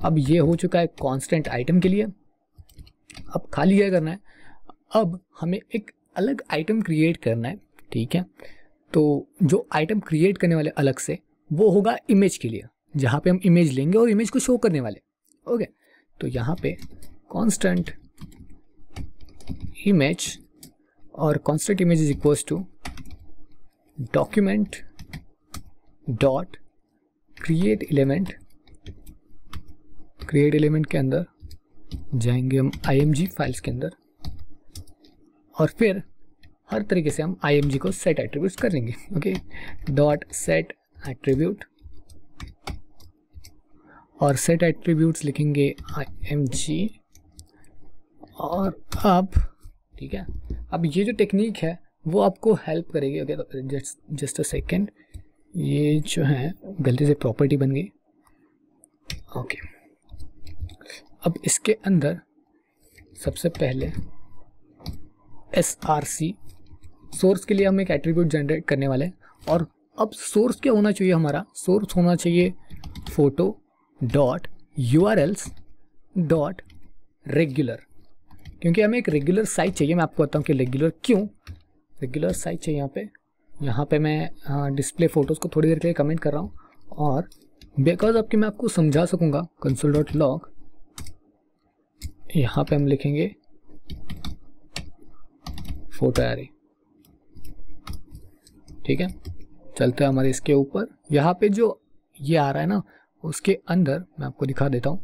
अब ये हो चुका है कांस्टेंट आइटम के लिए। अब खाली क्या करना है, अब हमें एक अलग आइटम क्रिएट करना है। ठीक है तो जो आइटम क्रिएट करने वाले अलग से वो होगा इमेज के लिए, जहाँ पे हम इमेज लेंगे और इमेज को शो करने वाले। ओके तो यहाँ पे कांस्टेंट इमेज और constant image is equals to document dot create element. Create element के अंदर जाएंगे हम img फाइल्स के अंदर, और फिर हर तरीके से हम img को सेट एट्रीब्यूट्स करेंगे। ओके डॉट सेट एट्रीब्यूट, और सेट एट्रीब्यूट्स लिखेंगे img। और अब ठीक है, अब ये जो टेक्निक है वो आपको हेल्प करेगी। ओके तो जस्ट अ सेकेंड, ये जो है गलती से प्रॉपर्टी बन गई। ओके अब इसके अंदर सबसे पहले src सोर्स के लिए हम एक एट्रीब्यूट जनरेट करने वाले हैं, और अब सोर्स क्या होना चाहिए, हमारा सोर्स होना चाहिए photo dot URLs dot regular. क्योंकि हमें एक रेगुलर साइज चाहिए। मैं आपको बताऊँ कि रेगुलर क्यों रेगुलर साइज चाहिए। यहाँ पे मैं डिस्प्ले फ़ोटोज़ को थोड़ी देर के लिए कमेंट कर रहा हूँ, और बिकॉज आपके मैं आपको समझा सकूँगा console.log, यहाँ पे हम लिखेंगे फोटो एरे। ठीक है, चलते हैं हमारे इसके ऊपर। यहाँ पे जो ये आ रहा है ना, उसके अंदर मैं आपको दिखा देता हूँ।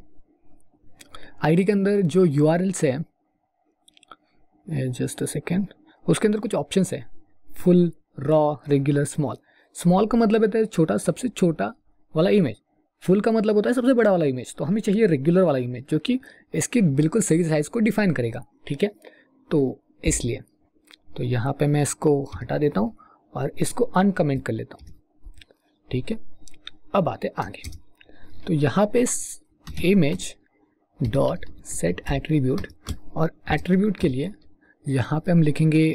आईडी के अंदर जो URLs है, जस्ट अ सेकेंड, उसके अंदर कुछ ऑप्शंस है, full, raw, regular, small. Small का मतलब होता है छोटा, सबसे छोटा वाला इमेज। फुल का मतलब होता है सबसे बड़ा वाला इमेज। तो हमें चाहिए रेगुलर वाला इमेज जो कि इसकी बिल्कुल सही साइज़ को डिफाइन करेगा। ठीक है, तो इसलिए तो यहाँ पे मैं इसको हटा देता हूँ और इसको अनकमेंट कर लेता हूँ। ठीक है, अब आते आगे। तो यहाँ पे इमेज डॉट सेट एट्रीब्यूट, और एट्रीब्यूट के लिए यहाँ पे हम लिखेंगे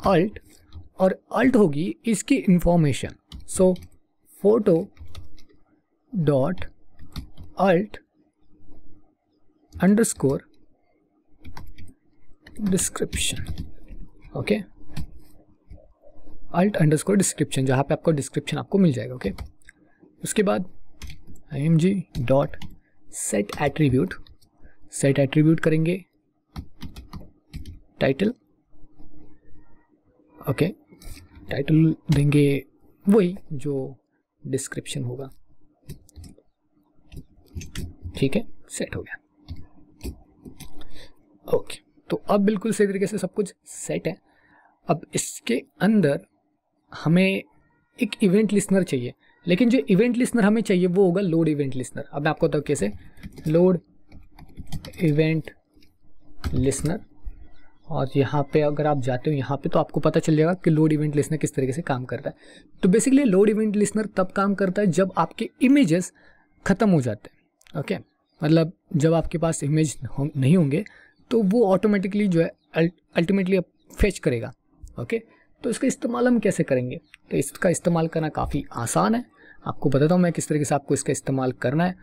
अल्ट, और अल्ट होगी इसकी information. So photo dot alt underscore description. Okay, alt underscore description, जहाँ पे आपको डिस्क्रिप्शन आपको मिल जाएगा। ओके, उसके बाद img dot set attribute, set attribute करेंगे टाइटल। ओके, टाइटल देंगे वही जो डिस्क्रिप्शन होगा। ठीक है, सेट हो गया। ओके, तो अब बिल्कुल सही तरीके से सब कुछ सेट है। अब इसके अंदर हमें एक इवेंट लिस्नर चाहिए, लेकिन जो इवेंट लिस्नर हमें चाहिए वो होगा लोड इवेंट लिस्नर। अब मैं आपको बताऊँ कैसे। लोड इवेंट लिस्नर, और यहाँ पे अगर आप जाते हो यहाँ पे तो आपको पता चल जाएगा कि लोड इवेंट लिस्नर किस तरीके से काम करता है। तो बेसिकली लोड इवेंट लिस्नर तब काम करता है जब आपके इमेजेस ख़त्म हो जाते हैं। ओके, मतलब जब आपके पास इमेज नहीं होंगे तो वो ऑटोमेटिकली जो है अल्टीमेटली फेच करेगा। ओके, तो इसका इस्तेमाल हम कैसे करेंगे? तो इसका इस्तेमाल करना काफ़ी आसान है। आपको बताता हूँ मैं किस तरीके से आपको इसका इस्तेमाल करना है।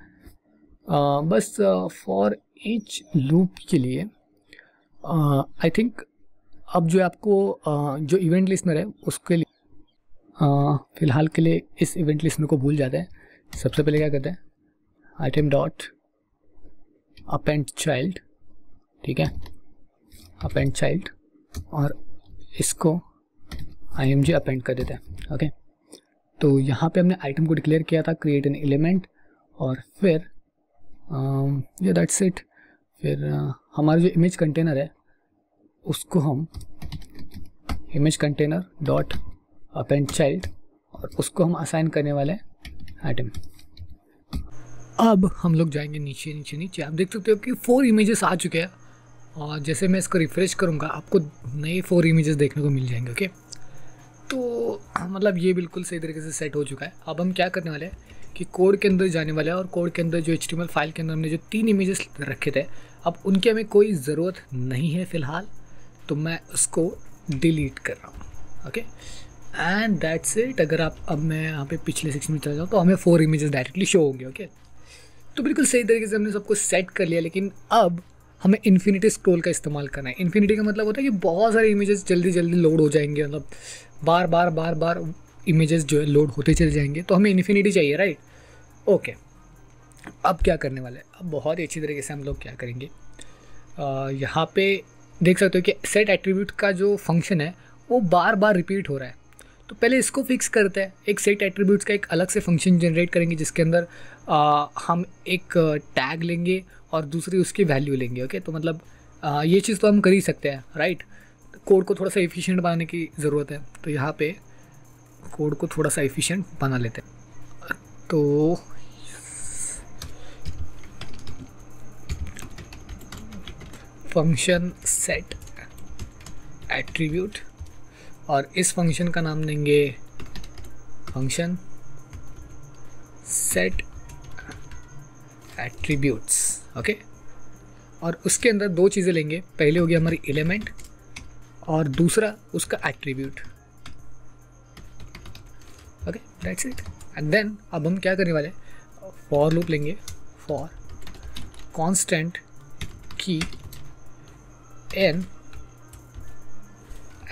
बस फॉर ईच लूप के लिए आई थिंक अब जो आपको जो इवेंट लिस्नर है उसके लिए फ़िलहाल के लिए इस इवेंट लिस्नर को भूल जाते हैं। सबसे पहले क्या करते हैं, आइटम डॉट अपेंड चाइल्ड। ठीक है, अपेंड चाइल्ड, और इसको img अपेंड कर देते हैं। ओके, तो यहाँ पे हमने आइटम को डिक्लेयर किया था क्रिएट एन एलिमेंट, और फिर ये दैट्स इट। फिर हमारा जो इमेज कंटेनर है उसको हम image container dot append child, और उसको हम असाइन करने वाले हैं आइटम। अब हम लोग जाएंगे नीचे नीचे नीचे। आप देख सकते हो कि 4 इमेजेस आ चुके हैं, और जैसे मैं इसको रिफ्रेश करूँगा आपको नए 4 इमेजेस देखने को मिल जाएंगे। ओके, तो मतलब ये बिल्कुल सही तरीके से सेट हो चुका है। अब हम क्या करने वाले हैं कि कोड के अंदर जाने वाले हैं, और कोड के अंदर जो HTML फाइल के अंदर हमने जो 3 इमेजेस रखे थे अब उनकी हमें कोई ज़रूरत नहीं है फ़िलहाल, तो मैं उसको डिलीट कर रहा हूँ। Okay, and that's it. अगर आप अब मैं यहाँ पे पिछले सेक्शन में चला जाऊँ तो हमें 4 इमेजेस डायरेक्टली शो होंगे। ओके, तो बिल्कुल सही तरीके से हमने सब कुछ सेट कर लिया, लेकिन अब हमें इन्फिनिटी स्क्रॉल का इस्तेमाल करना है। इन्फिनिटी का मतलब होता है कि बहुत सारे इमेजेस जल्दी जल्दी लोड हो जाएंगे, मतलब बार बार इमेजेस जो है लोड होते चले जाएंगे, तो हमें इन्फिनिटी चाहिए, राइट। ओके, अब क्या करने वाले हैं, अब बहुत ही अच्छी तरीके से हम लोग क्या करेंगे, यहाँ पे देख सकते हो कि सेट एट्रीब्यूट का जो फंक्शन है वो बार बार रिपीट हो रहा है। तो पहले इसको फिक्स करते हैं। एक सेट एट्रीब्यूट्स का एक अलग से फंक्शन जनरेट करेंगे जिसके अंदर हम एक टैग लेंगे और दूसरी उसकी वैल्यू लेंगे। ओके, तो मतलब ये चीज़ तो हम कर ही सकते हैं, राइट। कोड को थोड़ा सा एफिशिएंट बनाने की ज़रूरत है, तो यहाँ पे कोड को थोड़ा सा एफिशिएंट बना लेते हैं। तो फंक्शन सेट एट्रीब्यूट, और इस फंक्शन का नाम देंगे फंक्शन सेट एट्रीब्यूट्स। ओके, और उसके अंदर 2 चीज़ें लेंगे, पहले होगी हमारी एलिमेंट और दूसरा उसका attribute. Okay, that's it. And then अब हम क्या करने वाले, फॉर लूप लेंगे, for constant key in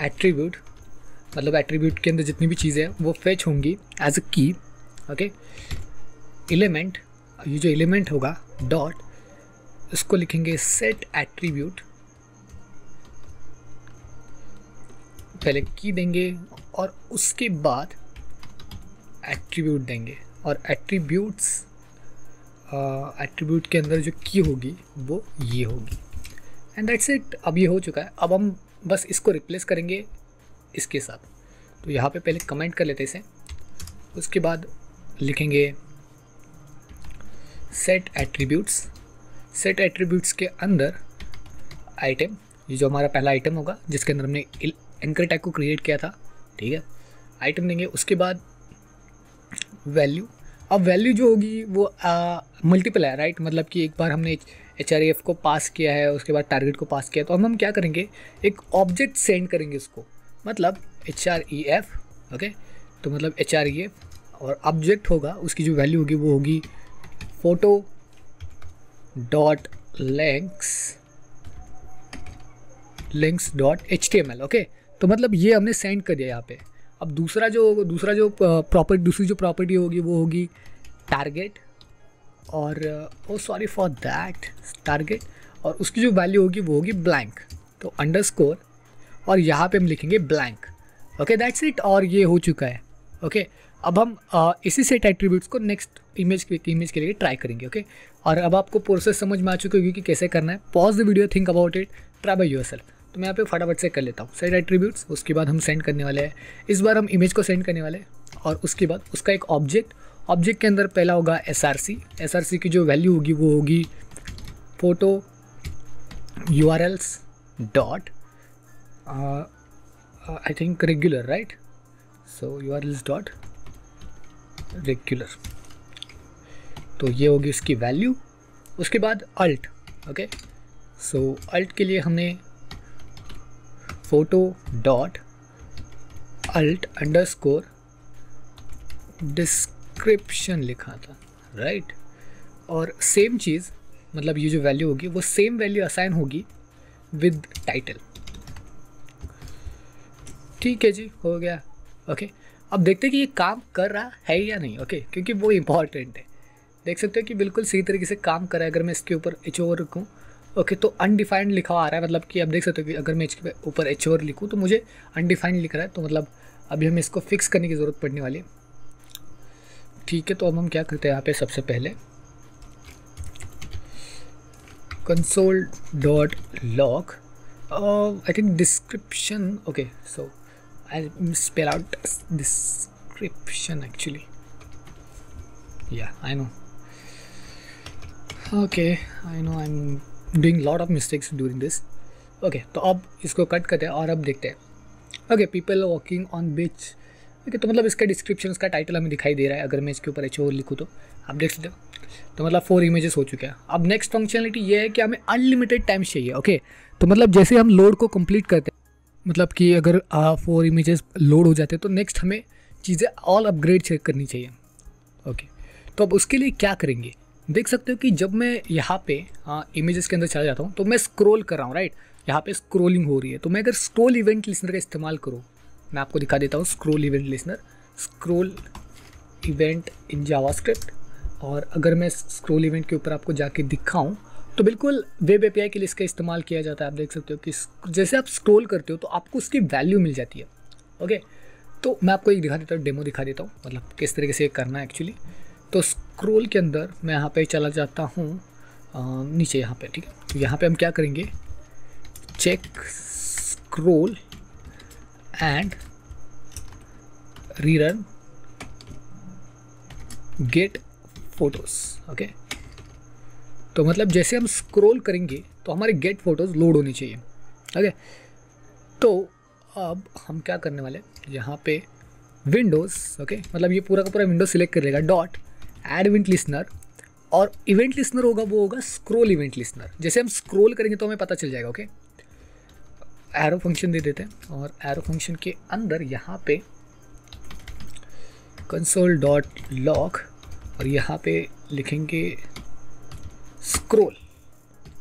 attribute, मतलब एट्रीब्यूट के अंदर जितनी भी चीज़ें हैं वो फेच होंगी एज अ की। ओके, एलिमेंट, ये जो एलिमेंट होगा डॉट, इसको लिखेंगे सेट एट्रीब्यूट, पहले की देंगे और उसके बाद एट्रीब्यूट देंगे, और एट्रीब्यूट के अंदर जो की होगी वो ये होगी, एंड दैट्स इट। अब ये हो चुका है। अब हम बस इसको रिप्लेस करेंगे इसके साथ। तो यहाँ पे पहले कमेंट कर लेते इसे, उसके बाद लिखेंगे सेट एट्रीब्यूट्स। सेट एट्रीब्यूट्स के अंदर आइटम, ये जो हमारा पहला आइटम होगा जिसके अंदर हमने एंकर टैग को क्रिएट किया था, ठीक है, आइटम देंगे। उसके बाद वैल्यू, अब वैल्यू जो होगी वो मल्टीपल है, राइट, मतलब कि एक बार हमने href को पास किया है, उसके बाद टारगेट को पास किया, तो हम क्या करेंगे, एक ऑब्जेक्ट सेंड करेंगे उसको, मतलब href। ओके, तो मतलब href और ऑब्जेक्ट होगा, उसकी जो वैल्यू होगी वो होगी photo dot links dot html। Okay, तो मतलब ये हमने सेंड कर दिया यहाँ पे। अब दूसरी जो प्रॉपर्टी होगी वो होगी टारगेट, और सॉरी फॉर दैट, टारगेट, और उसकी जो वैल्यू होगी वो होगी ब्लैंक, तो अंडरस्कोर, और यहाँ पे हम लिखेंगे ब्लैंक। ओके, दैट्स इट, और ये हो चुका है। ओके, अब हम इसी सेट एट्रीब्यूट्स को नेक्स्ट इमेज के लिए ट्राई करेंगे। ओके, और अब आपको प्रोसेस समझ में आ चुकी होगी कि कैसे करना है। Pause the video, think about it, try by yourself. तो मैं यहाँ पे फटाफट से कर लेता हूँ सेट एट्रीब्यूट्स, उसके बाद हम सेंड करने वाले हैं, इस बार हम इमेज को सेंड करने वाले हैं, और उसके बाद उसका एक ऑब्जेक्ट के अंदर पहला होगा src की जो वैल्यू होगी वो होगी photo urls dot I think regular, right, so urls dot regular, तो ये होगी उसकी वैल्यू। उसके बाद अल्ट। ओके, सो अल्ट के लिए हमने photo dot alt underscore description लिखा था, राइट, और सेम चीज़, मतलब ये जो वैल्यू होगी वो सेम वैल्यू असाइन होगी विद टाइटल। ठीक है जी, हो गया। ओके, अब देखते हैं कि ये काम कर रहा है या नहीं। ओके, क्योंकि वो इम्पॉर्टेंट है। देख सकते हो कि बिल्कुल सही तरीके से काम कर रहा है। अगर मैं इसके ऊपर एच ओवर रखूँ, ओके, तो अनडिफाइंड लिखा हुआ आ रहा है, मतलब कि आप देख सकते हो कि अगर मैं इसके ऊपर एच ओवर लिखूँ तो मुझे अनडिफाइंड लिख रहा है, तो मतलब अभी हमें इसको फिक्स करने की ज़रूरत पड़ने वाली है। ठीक है, तो अब हम क्या करते हैं, यहाँ पे सबसे पहले console dot log, I think description. Okay, so I spell out description actually, yeah I know, okay, I know I am doing lot of mistakes during this. Okay, तो अब इसको कट करते हैं और अब देखते हैं। Okay, people walking on beach. Okay, तो मतलब इसका डिस्क्रिप्शन, इसका टाइटल हमें दिखाई दे रहा है। अगर मैं इसके ऊपर एच ओवर लिखूँ तो आप देख सकते हो, तो मतलब 4 इमेजेस हो चुके हैं। अब नेक्स्ट फंक्शनलिटी ये है कि हमें अनलिमिटेड टाइम चाहिए। ओके, तो मतलब जैसे हम लोड को कंप्लीट करते हैं, मतलब कि अगर 4 इमेजेस लोड हो जाते हैं तो नेक्स्ट हमें चीज़ें ऑल अपग्रेड चेक करनी चाहिए। ओके, तो अब उसके लिए क्या करेंगे, देख सकते हो कि जब मैं यहाँ पे इमेजेस के अंदर चला जाता हूँ तो मैं स्क्रॉल कर रहा हूँ, राइट, यहाँ पे स्क्रॉलिंग हो रही है। तो मैं अगर स्क्रॉल इवेंट लिसनर का इस्तेमाल करूँ, मैं आपको दिखा देता हूँ scroll event listener, scroll event in JavaScript, और अगर मैं स्क्रॉल इवेंट के ऊपर आपको जाके दिखाऊँ तो बिल्कुल वेब एपीआई के लिए इसका इस्तेमाल किया जाता है। आप देख सकते हो कि जैसे आप स्क्रॉल करते हो तो आपको उसकी वैल्यू मिल जाती है। ओके, तो मैं आपको एक दिखा देता हूँ, डेमो दिखा देता हूँ, मतलब किस तरीके से करना है एक्चुअली। तो स्क्रॉल के अंदर मैं यहाँ पे चला जाता हूँ नीचे यहाँ पे, ठीक है। तो यहाँ पे हम क्या करेंगे, check scroll and rerun get photos. Okay, तो मतलब जैसे हम स्क्रॉल करेंगे तो हमारे गेट फोटोज़ लोड होनी चाहिए। ओके, तो अब हम क्या करने वाले, यहाँ पे विंडोज़, ओके, मतलब ये पूरा का पूरा विंडोज सिलेक्ट कर लेगा, डॉट ऐड इवेंट लिसनर, और इवेंट लिसनर होगा वो होगा स्क्रॉल इवेंट लिसनर। जैसे हम स्क्रॉल करेंगे तो हमें पता चल जाएगा। ओके, एरो फंक्शन दे देते हैं, और एरो फंक्शन के अंदर यहाँ पे कंसोल डॉट लॉग, और यहाँ पे लिखेंगे स्क्रॉल।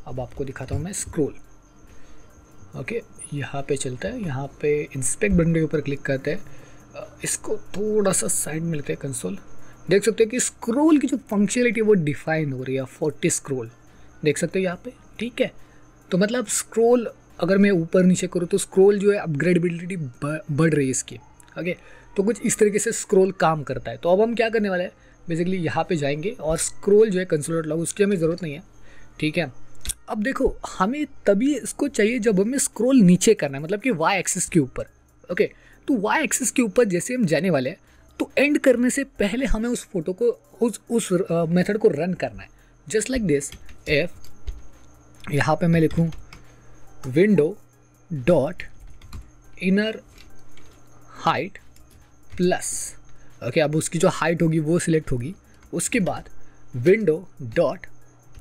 अब आपको दिखाता हूँ मैं स्क्रॉल, ओके, यहाँ पे चलता है, यहाँ पे इंस्पेक्ट बटन के ऊपर क्लिक करते हैं, इसको थोड़ा सा साइड में लेते हैं कंसोल। देख सकते हो कि स्क्रॉल की जो फंक्शनलिटी है वो डिफाइन हो रही है, 40 स्क्रॉल देख सकते हो यहाँ पे, ठीक है। तो मतलब स्क्रॉल अगर मैं ऊपर नीचे करूँ तो स्क्रॉल जो है अपग्रेडेबिलिटी बढ़ रही है इसकी। ओके, तो कुछ इस तरीके से स्क्रॉल काम करता है। तो अब हम क्या करने वाले हैं, बेसिकली यहाँ पे जाएंगे और स्क्रॉल जो है कंसोल.लॉग उसकी हमें ज़रूरत नहीं है, ठीक है। अब देखो हमें तभी इसको चाहिए जब हमें स्क्रॉल नीचे करना है, मतलब कि वाई एक्सिस के ऊपर। ओके, तो वाई एक्सिस के ऊपर जैसे हम जाने वाले हैं तो एंड करने से पहले हमें उस फोटो को उस मेथड को रन करना है, जस्ट लाइक दिस। एफ यहाँ पे मैं लिखूँ window dot inner height plus, okay, अब उसकी जो हाइट होगी वो सिलेक्ट होगी। उसके बाद विंडो डॉट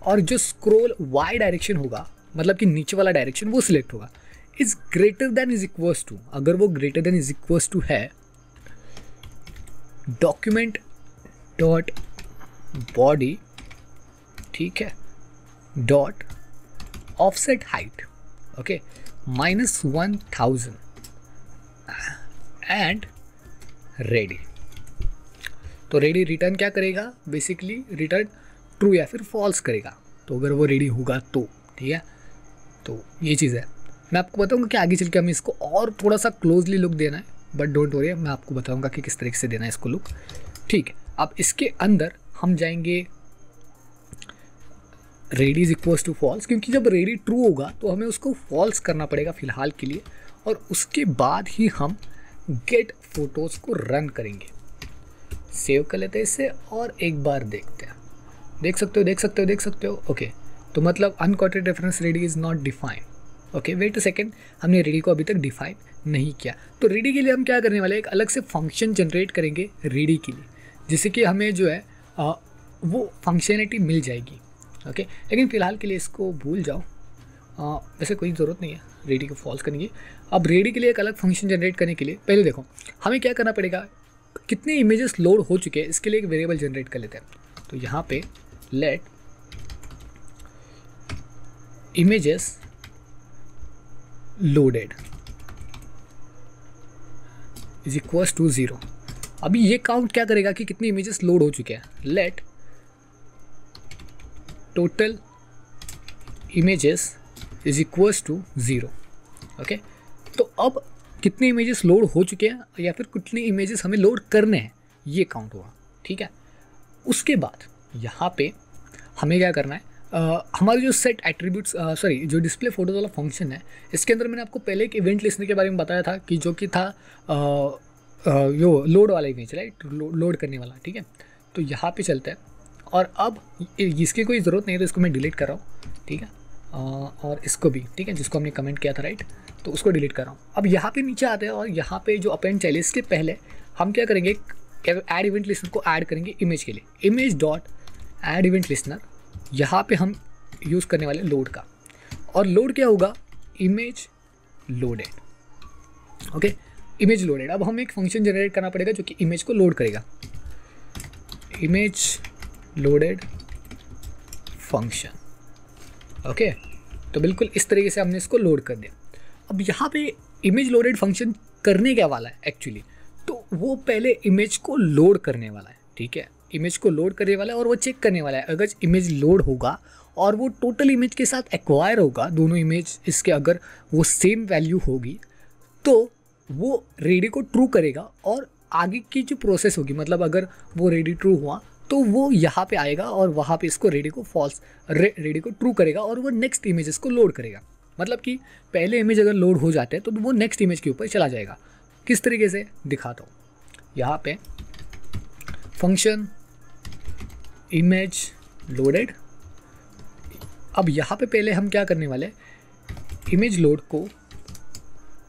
और जो स्क्रॉल वाई डायरेक्शन होगा, मतलब कि नीचे वाला डायरेक्शन, वो सिलेक्ट होगा, is greater than is equals to, अगर वो greater than is equals to है, डॉक्यूमेंट डॉट बॉडी, ठीक है, dot offset height, okay, -1000 and ready. तो रेडी रिटर्न क्या करेगा, बेसिकली रिटर्न ट्रू या फिर फॉल्स करेगा। तो अगर वो रेडी होगा तो, ठीक है। तो ये चीज़ है, मैं आपको बताऊंगा कि आगे चल के हमें इसको और थोड़ा सा क्लोजली लुक देना है, बट डोंट वरी, मैं आपको बताऊंगा कि किस तरीके से देना है इसको लुक, ठीक है। अब इसके अंदर हम जाएंगे ready is equals to false, क्योंकि जब रेडी ट्रू होगा तो हमें उसको फॉल्स करना पड़ेगा फ़िलहाल के लिए, और उसके बाद ही हम गेट फोटोज़ को रन करेंगे। सेव कर लेते हैं इसे और एक बार देखते हैं। देख सकते हो। ओके, तो मतलब uncaught reference ready is not define. Okay, wait a second, हमने रेडी को अभी तक डिफाइन नहीं किया। तो रेडी के लिए हम क्या करने वाले हैं, एक अलग से फंक्शन जनरेट करेंगे रेडी के लिए, जिससे कि हमें जो है वो फंक्शनलिटी मिल जाएगी। ओके, लेकिन फ़िलहाल के लिए इसको भूल जाओ, वैसे कोई ज़रूरत नहीं है रेडी को फॉल्स करने की। अब रेडी के लिए एक अलग फंक्शन जनरेट करने के लिए पहले देखो हमें क्या करना पड़ेगा, कितने इमेजेस लोड हो चुके हैं इसके लिए एक वेरिएबल जनरेट कर लेते हैं। तो यहाँ पे let images loaded is equals to 0। अभी ये काउंट क्या करेगा कि कितने इमेजेस लोड हो चुके हैं। Let total images is equals to 0। Okay, तो अब कितने इमेजेस लोड हो चुके हैं या फिर कितने इमेजेस हमें लोड करने हैं ये काउंट होगा, ठीक है। उसके बाद यहाँ पे हमें क्या करना है, हमारे जो सेट एट्रीब्यूट्स जो डिस्प्ले फोटोज वाला फंक्शन है, इसके अंदर मैंने आपको पहले एक इवेंट लिस्टनर के बारे में बताया था कि जो कि था यो लोड वाला इमेज, राइट, लोड करने वाला, ठीक है। तो यहाँ पे चलते हैं और अब इसकी कोई ज़रूरत नहीं है तो इसको मैं डिलीट कर रहा हूँ, ठीक है, और इसको भी, ठीक है, जिसको हमने कमेंट किया था, राइट, तो उसको डिलीट कर रहा हूँ। अब यहाँ पे नीचे आते हैं और यहाँ पे जो अपेंड चाहिए इसके पहले हम क्या करेंगे, ऐड इवेंट लिस्टनर को ऐड करेंगे इमेज के लिए। Image dot add event listener, यहाँ पे हम यूज़ करने वाले लोड का, और लोड क्या होगा, image loaded. Okay, image loaded. अब हमें एक फंक्शन जनरेट करना पड़ेगा जो कि इमेज को लोड करेगा। इमेज लोडेड फंक्शन, ओके, तो बिल्कुल इस तरीके से हमने इसको लोड कर दिया। अब यहाँ पे इमेज लोडेड फंक्शन करने क्या वाला है एक्चुअली, तो वो पहले इमेज को लोड करने वाला है, ठीक है, इमेज को लोड करने वाला है और वो चेक करने वाला है अगर इमेज लोड होगा और वो टोटल इमेज के साथ एक्वायर होगा, दोनों इमेज इसके अगर वो सेम वैल्यू होगी तो वो रेडी को ट्रू करेगा, और आगे की जो प्रोसेस होगी, मतलब अगर वो रेडी ट्रू हुआ तो वो यहाँ पे आएगा और वहाँ पे इसको रेडी को फॉल्स रेडी को ट्रू करेगा और वो नेक्स्ट इमेजेस को लोड करेगा। मतलब कि पहले इमेज अगर लोड हो जाते हैं तो वो नेक्स्ट इमेज के ऊपर चला जाएगा। किस तरीके से दिखाता हूँ, यहाँ पे फंक्शन इमेज लोडेड। अब यहाँ पे पहले हम क्या करने वाले, इमेज लोड को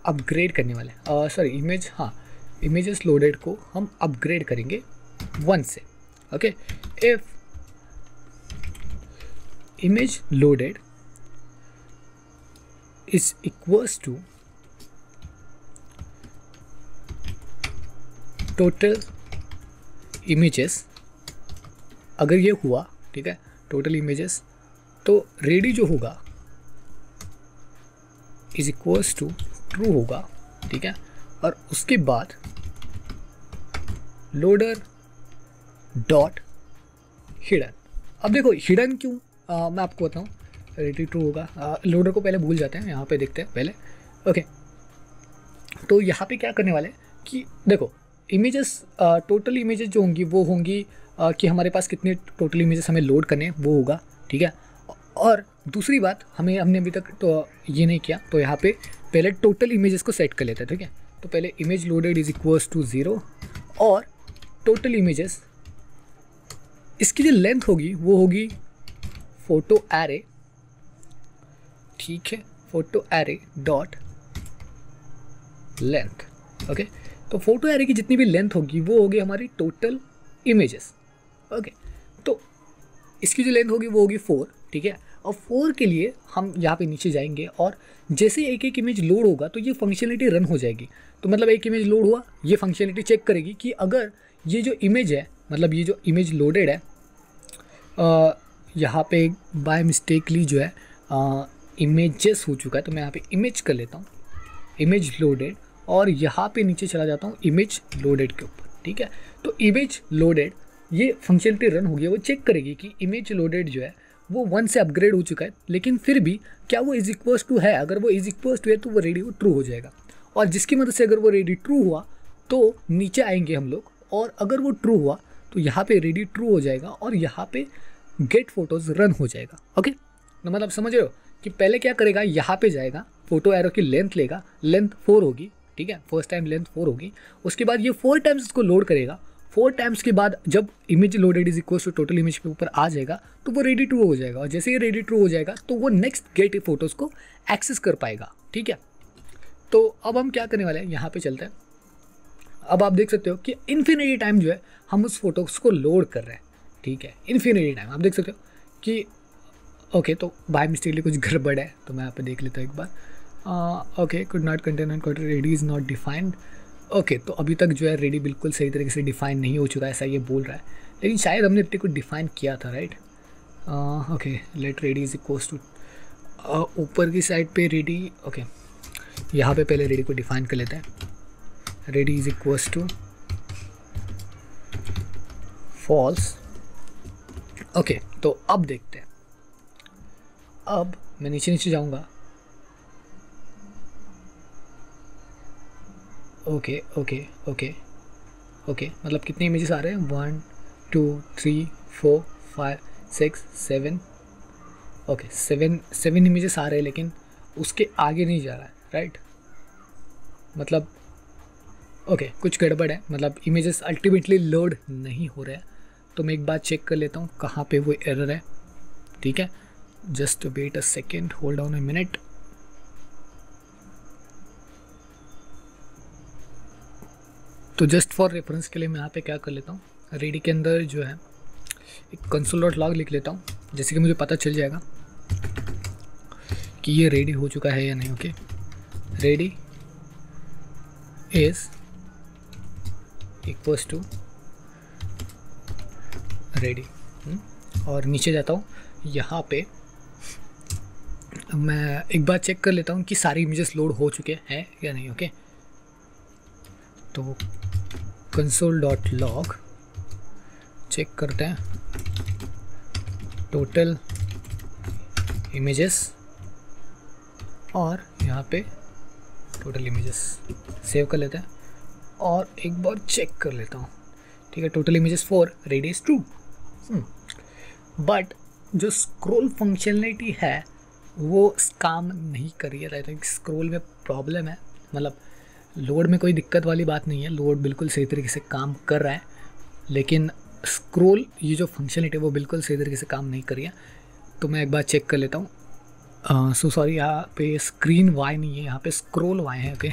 अपग्रेड करने वाले, इमेजेस लोडेड को हम अपग्रेड करेंगे 1 से। Okay, if image loaded is equals to total images, अगर ये हुआ, ठीक है, टोटल इमेजेस, तो रेडी जो होगा इज इक्वल्स टू ट्रू होगा, ठीक है। और उसके बाद लोडर डॉट हिडन। अब देखो हिडन क्यों, मैं आपको बताऊँ। रेडी ट्रू होगा, लोडर को पहले भूल जाते हैं, यहाँ पे देखते हैं पहले। ओके, तो यहाँ पे क्या करने वाले हैं कि देखो इमेजेस, टोटल इमेजेस जो होंगी वो होंगी कि हमारे पास कितने टोटल इमेजेस हमें लोड करने हैं वो होगा, ठीक है। और दूसरी बात, हमने अभी तक तो ये नहीं किया, तो यहाँ पे पहले टोटल इमेजेस को सेट कर लेते हैं, ठीक है। तो पहले image loaded is equals to 0 और टोटल इमेजेस, इसकी जो लेंथ होगी वो होगी फोटो एरे, ठीक है, photo array dot length. Okay, तो फोटो एरे की जितनी भी लेंथ होगी वो होगी हमारी टोटल इमेजेस। ओके, तो इसकी जो लेंथ होगी वो होगी 4, ठीक है। और 4 के लिए हम यहाँ पे नीचे जाएंगे और जैसे एक एक इमेज लोड होगा तो ये फंक्शनलिटी रन हो जाएगी। तो मतलब एक इमेज लोड हुआ, ये फंक्शनलिटी चेक करेगी कि अगर ये जो इमेज है, मतलब ये जो इमेज लोडेड है, यहाँ पे बाय मिस्टेकली जो है इमेजेस हो चुका है, तो मैं यहाँ पे इमेज कर लेता हूँ, इमेज लोडेड, और यहाँ पे नीचे चला जाता हूँ इमेज लोडेड के ऊपर, ठीक है। तो इमेज लोडेड ये फंक्शनलिटी रन हो गई, वो चेक करेगी कि इमेज लोडेड जो है वो 1 से अपग्रेड हो चुका है, लेकिन फिर भी क्या वो इज इक्वल्स टू है। अगर वो इज इक्वल्स टू है तो वो रेडी वो ट्रू हो जाएगा, और जिसकी मदद से अगर वो रेडी ट्रू हुआ तो नीचे आएंगे हम लोग, और अगर वो ट्रू हुआ तो यहाँ पे रेडी ट्रू हो जाएगा और यहाँ पे गेट फोटोज़ रन हो जाएगा। ओके, तो मतलब समझ रहे हो कि पहले क्या करेगा, यहाँ पे जाएगा, फोटो एरो की लेंथ लेगा, लेंथ 4 होगी, ठीक है, फर्स्ट टाइम लेंथ 4 होगी। उसके बाद ये 4 टाइम्स इसको लोड करेगा। 4 टाइम्स के बाद जब image loaded is equal to total image के ऊपर आ जाएगा तो वो रेडी टू हो जाएगा, और जैसे ही रेडी टू हो जाएगा तो वो नेक्स्ट गेट फोटोज़ को एक्सेस कर पाएगा, ठीक है। तो अब हम क्या करने वाले हैं, यहाँ पे चलते हैं। अब आप देख सकते हो कि इन्फिनिटी टाइम जो है हम उस फोटोज़ को लोड कर रहे हैं, ठीक है, इन्फिनिटी टाइम। आप देख सकते हो कि ओके, तो बाय मिस्टेकली कुछ गड़बड़ है, तो मैं यहाँ पे देख लेता हूँ एक बार। Okay, could not contain and ready is not defined. Okay, तो अभी तक जो है रेडी बिल्कुल सही तरीके से डिफाइन नहीं हो चुका है, ऐसा ये बोल रहा है, लेकिन शायद हमने इतने को डिफाइन किया था, right. Okay, let ready is equals to, ऊपर की साइड पे रेडी, ओके, यहाँ पे पहले रेडी को डिफाइन कर लेते हैं। Ready is equals to false. Okay, तो अब देखते हैं, अब मैं नीचे नीचे जाऊँगा। ओके ओके ओके ओके, मतलब कितने इमेजेस आ रहे हैं, 1 2 3 4 5 6 7, ओके 7 इमेजेस आ रहे हैं, लेकिन उसके आगे नहीं जा रहा है, राइट। मतलब ओके, कुछ गड़बड़ है, मतलब इमेजेस अल्टीमेटली लोड नहीं हो रहे हैं। तो मैं एक बार चेक कर लेता हूँ कहाँ पे वो एरर है, ठीक है। Just wait a second, hold on a minute. तो जस्ट फॉर रेफरेंस के लिए मैं यहाँ पे क्या कर लेता हूँ, रेडी के अंदर जो है एक कंसोल डॉट लॉग लिख लेता हूँ, जैसे कि मुझे पता चल जाएगा कि ये रेडी हो चुका है या नहीं। Okay, ready is equals to ready, और नीचे जाता हूँ, यहाँ पे मैं एक बार चेक कर लेता हूँ कि सारी इमेजेस लोड हो चुके हैं या नहीं। ओके, तो कंसोल डॉट लॉग चेक करते हैं टोटल इमेजेस, और यहाँ पे टोटल इमेजेस सेव कर लेते हैं और एक बार चेक कर लेता हूँ, ठीक है। Total images 4, ready is true, but जो स्क्रॉल फंक्शनलिटी है वो काम नहीं कर रही है। आई थिंक स्क्रॉल में प्रॉब्लम है, मतलब लोड में कोई दिक्कत वाली बात नहीं है, लोड बिल्कुल सही तरीके से काम कर रहा है, लेकिन स्क्रॉल ये जो फंक्शनलिटी है वो बिल्कुल सही तरीके से काम नहीं कर रही है। तो मैं एक बार चेक कर लेता हूँ। सो सॉरी, यहाँ पे स्क्रीन वाई नहीं है, यहाँ पे स्क्रॉल वाई है। ओके,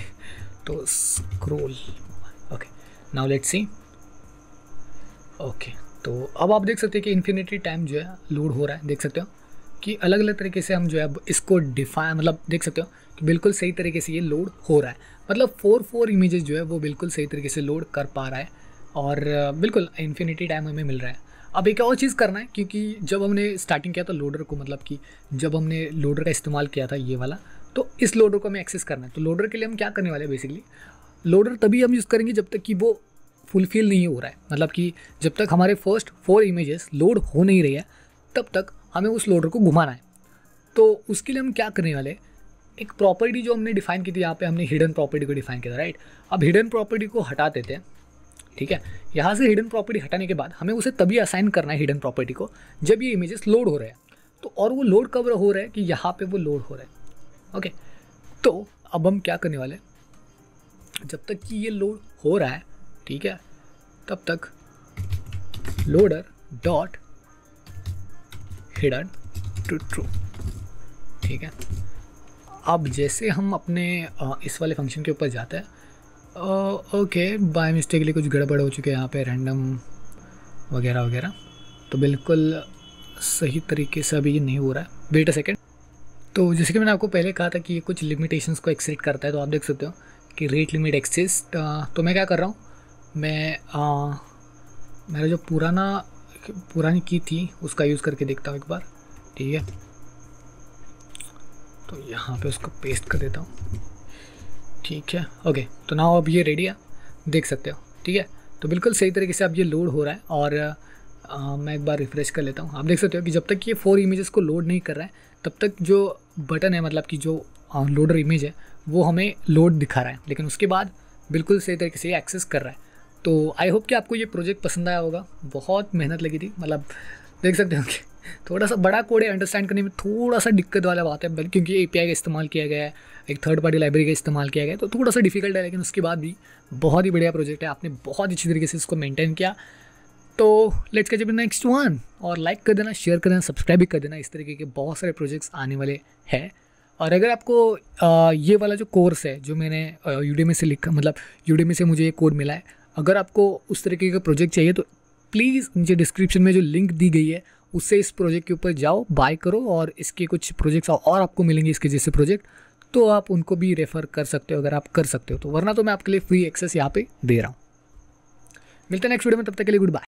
तो scroll, okay, now let's see. Okay, तो अब आप देख सकते हैं कि इन्फिनिटी टाइम जो है लोड हो रहा है। देख सकते हो कि अलग अलग तरीके से हम जो है अब इसको डिफाइन, मतलब देख सकते हो कि बिल्कुल सही तरीके से ये लोड हो रहा है, मतलब 4 इमेजेस जो है वो बिल्कुल सही तरीके से लोड कर पा रहा है, और बिल्कुल इन्फिनिटी टाइम हमें मिल रहा है। अब एक और चीज़ करना है, क्योंकि जब हमने स्टार्टिंग किया था लोडर को, मतलब कि जब हमने लोडर का इस्तेमाल किया था ये वाला, तो इस लोडर को हमें एक्सेस करना है। तो लोडर के लिए हम क्या करने वाले हैं, बेसिकली लोडर तभी हम यूज़ करेंगे जब तक कि वो फुलफिल नहीं हो रहा है, मतलब कि जब तक हमारे फर्स्ट 4 इमेजेस लोड हो नहीं रही है तब तक हमें उस लोडर को घुमाना है। तो उसके लिए हम क्या करने वाले, एक प्रॉपर्टी जो हमने डिफाइन की थी, यहाँ पे हमने हिडन प्रॉपर्टी को डिफाइन किया था, राइट। अब हिडन प्रॉपर्टी को हटा देते हैं, ठीक है। यहाँ से हिडन प्रॉपर्टी हटाने के बाद हमें उसे तभी असाइन करना है हिडन प्रॉपर्टी को जब ये इमेजेस लोड हो रहे हैं। तो और वो लोड कब हो रहा है कि यहाँ पे वो लोड हो रहा है, ओके। तो अब हम क्या करने वाले, जब तक कि ये लोड हो रहा है, ठीक है, तब तक loader dot hidden to true, ठीक है। अब जैसे हम अपने इस वाले फंक्शन के ऊपर जाते हैं, ओके, बाय मिस्टेकली कुछ गड़बड़ हो चुके हैं यहाँ पे, रैंडम वगैरह वगैरह, तो बिल्कुल सही तरीके से अभी ये नहीं हो रहा है, वेट अ सेकेंड। तो जैसे कि मैंने आपको पहले कहा था कि ये कुछ लिमिटेशंस को एक्सेड करता है, तो आप देख सकते हो कि रेट लिमिट एक्सिस्ट। तो मैं क्या कर रहा हूँ, मैं मेरा जो पुरानी की थी उसका यूज़ करके देखता हूँ एक बार, ठीक है। तो यहाँ पे उसको पेस्ट कर देता हूँ, ठीक है, ओके। तो नाउ अब ये रेडी है, देख सकते हो, ठीक है। तो बिल्कुल सही तरीके से अब ये लोड हो रहा है और मैं एक बार रिफ्रेश कर लेता हूँ। आप देख सकते हो कि जब तक ये 4 इमेजेस को लोड नहीं कर रहा है तब तक जो बटन है, मतलब कि जो लोडर इमेज है वो हमें लोड दिखा रहा है, लेकिन उसके बाद बिल्कुल सही तरीके से ये एक्सेस कर रहा है। तो आई होप कि आपको ये प्रोजेक्ट पसंद आया होगा, बहुत मेहनत लगी थी, मतलब देख सकते हो कि थोड़ा सा बड़ा कोड है, अंडरस्टैंड करने में थोड़ा सा दिक्कत वाला बात है, क्योंकि एपीआई का इस्तेमाल किया गया है, एक थर्ड पार्टी लाइब्रेरी का इस्तेमाल किया गया है, तो थोड़ा सा डिफिकल्ट है, लेकिन उसके बाद भी बहुत ही बढ़िया प्रोजेक्ट है, आपने बहुत अच्छी तरीके से इसको मेंटेन किया। तो let's catch up in next one, और लाइक कर देना, शेयर कर देना, सब्सक्राइब भी कर देना, इस तरीके के बहुत सारे प्रोजेक्ट्स आने वाले हैं। और अगर आपको ये वाला जो कोर्स है जो मैंने यूडेमी से लिखा, मतलब यूडेमी से मुझे ये कोड मिला है, अगर आपको उस तरीके का प्रोजेक्ट चाहिए तो प्लीज़ नीचे डिस्क्रिप्शन में जो लिंक दी गई है उससे इस प्रोजेक्ट के ऊपर जाओ, बाय करो, और इसके कुछ प्रोजेक्ट्स और आपको मिलेंगे इसके जैसे प्रोजेक्ट, तो आप उनको भी रेफ़र कर सकते हो अगर आप कर सकते हो तो, वरना तो मैं आपके लिए फ्री एक्सेस यहाँ पे दे रहा हूँ। मिलते हैं नेक्स्ट वीडियो में, तब तक के लिए गुड बाय।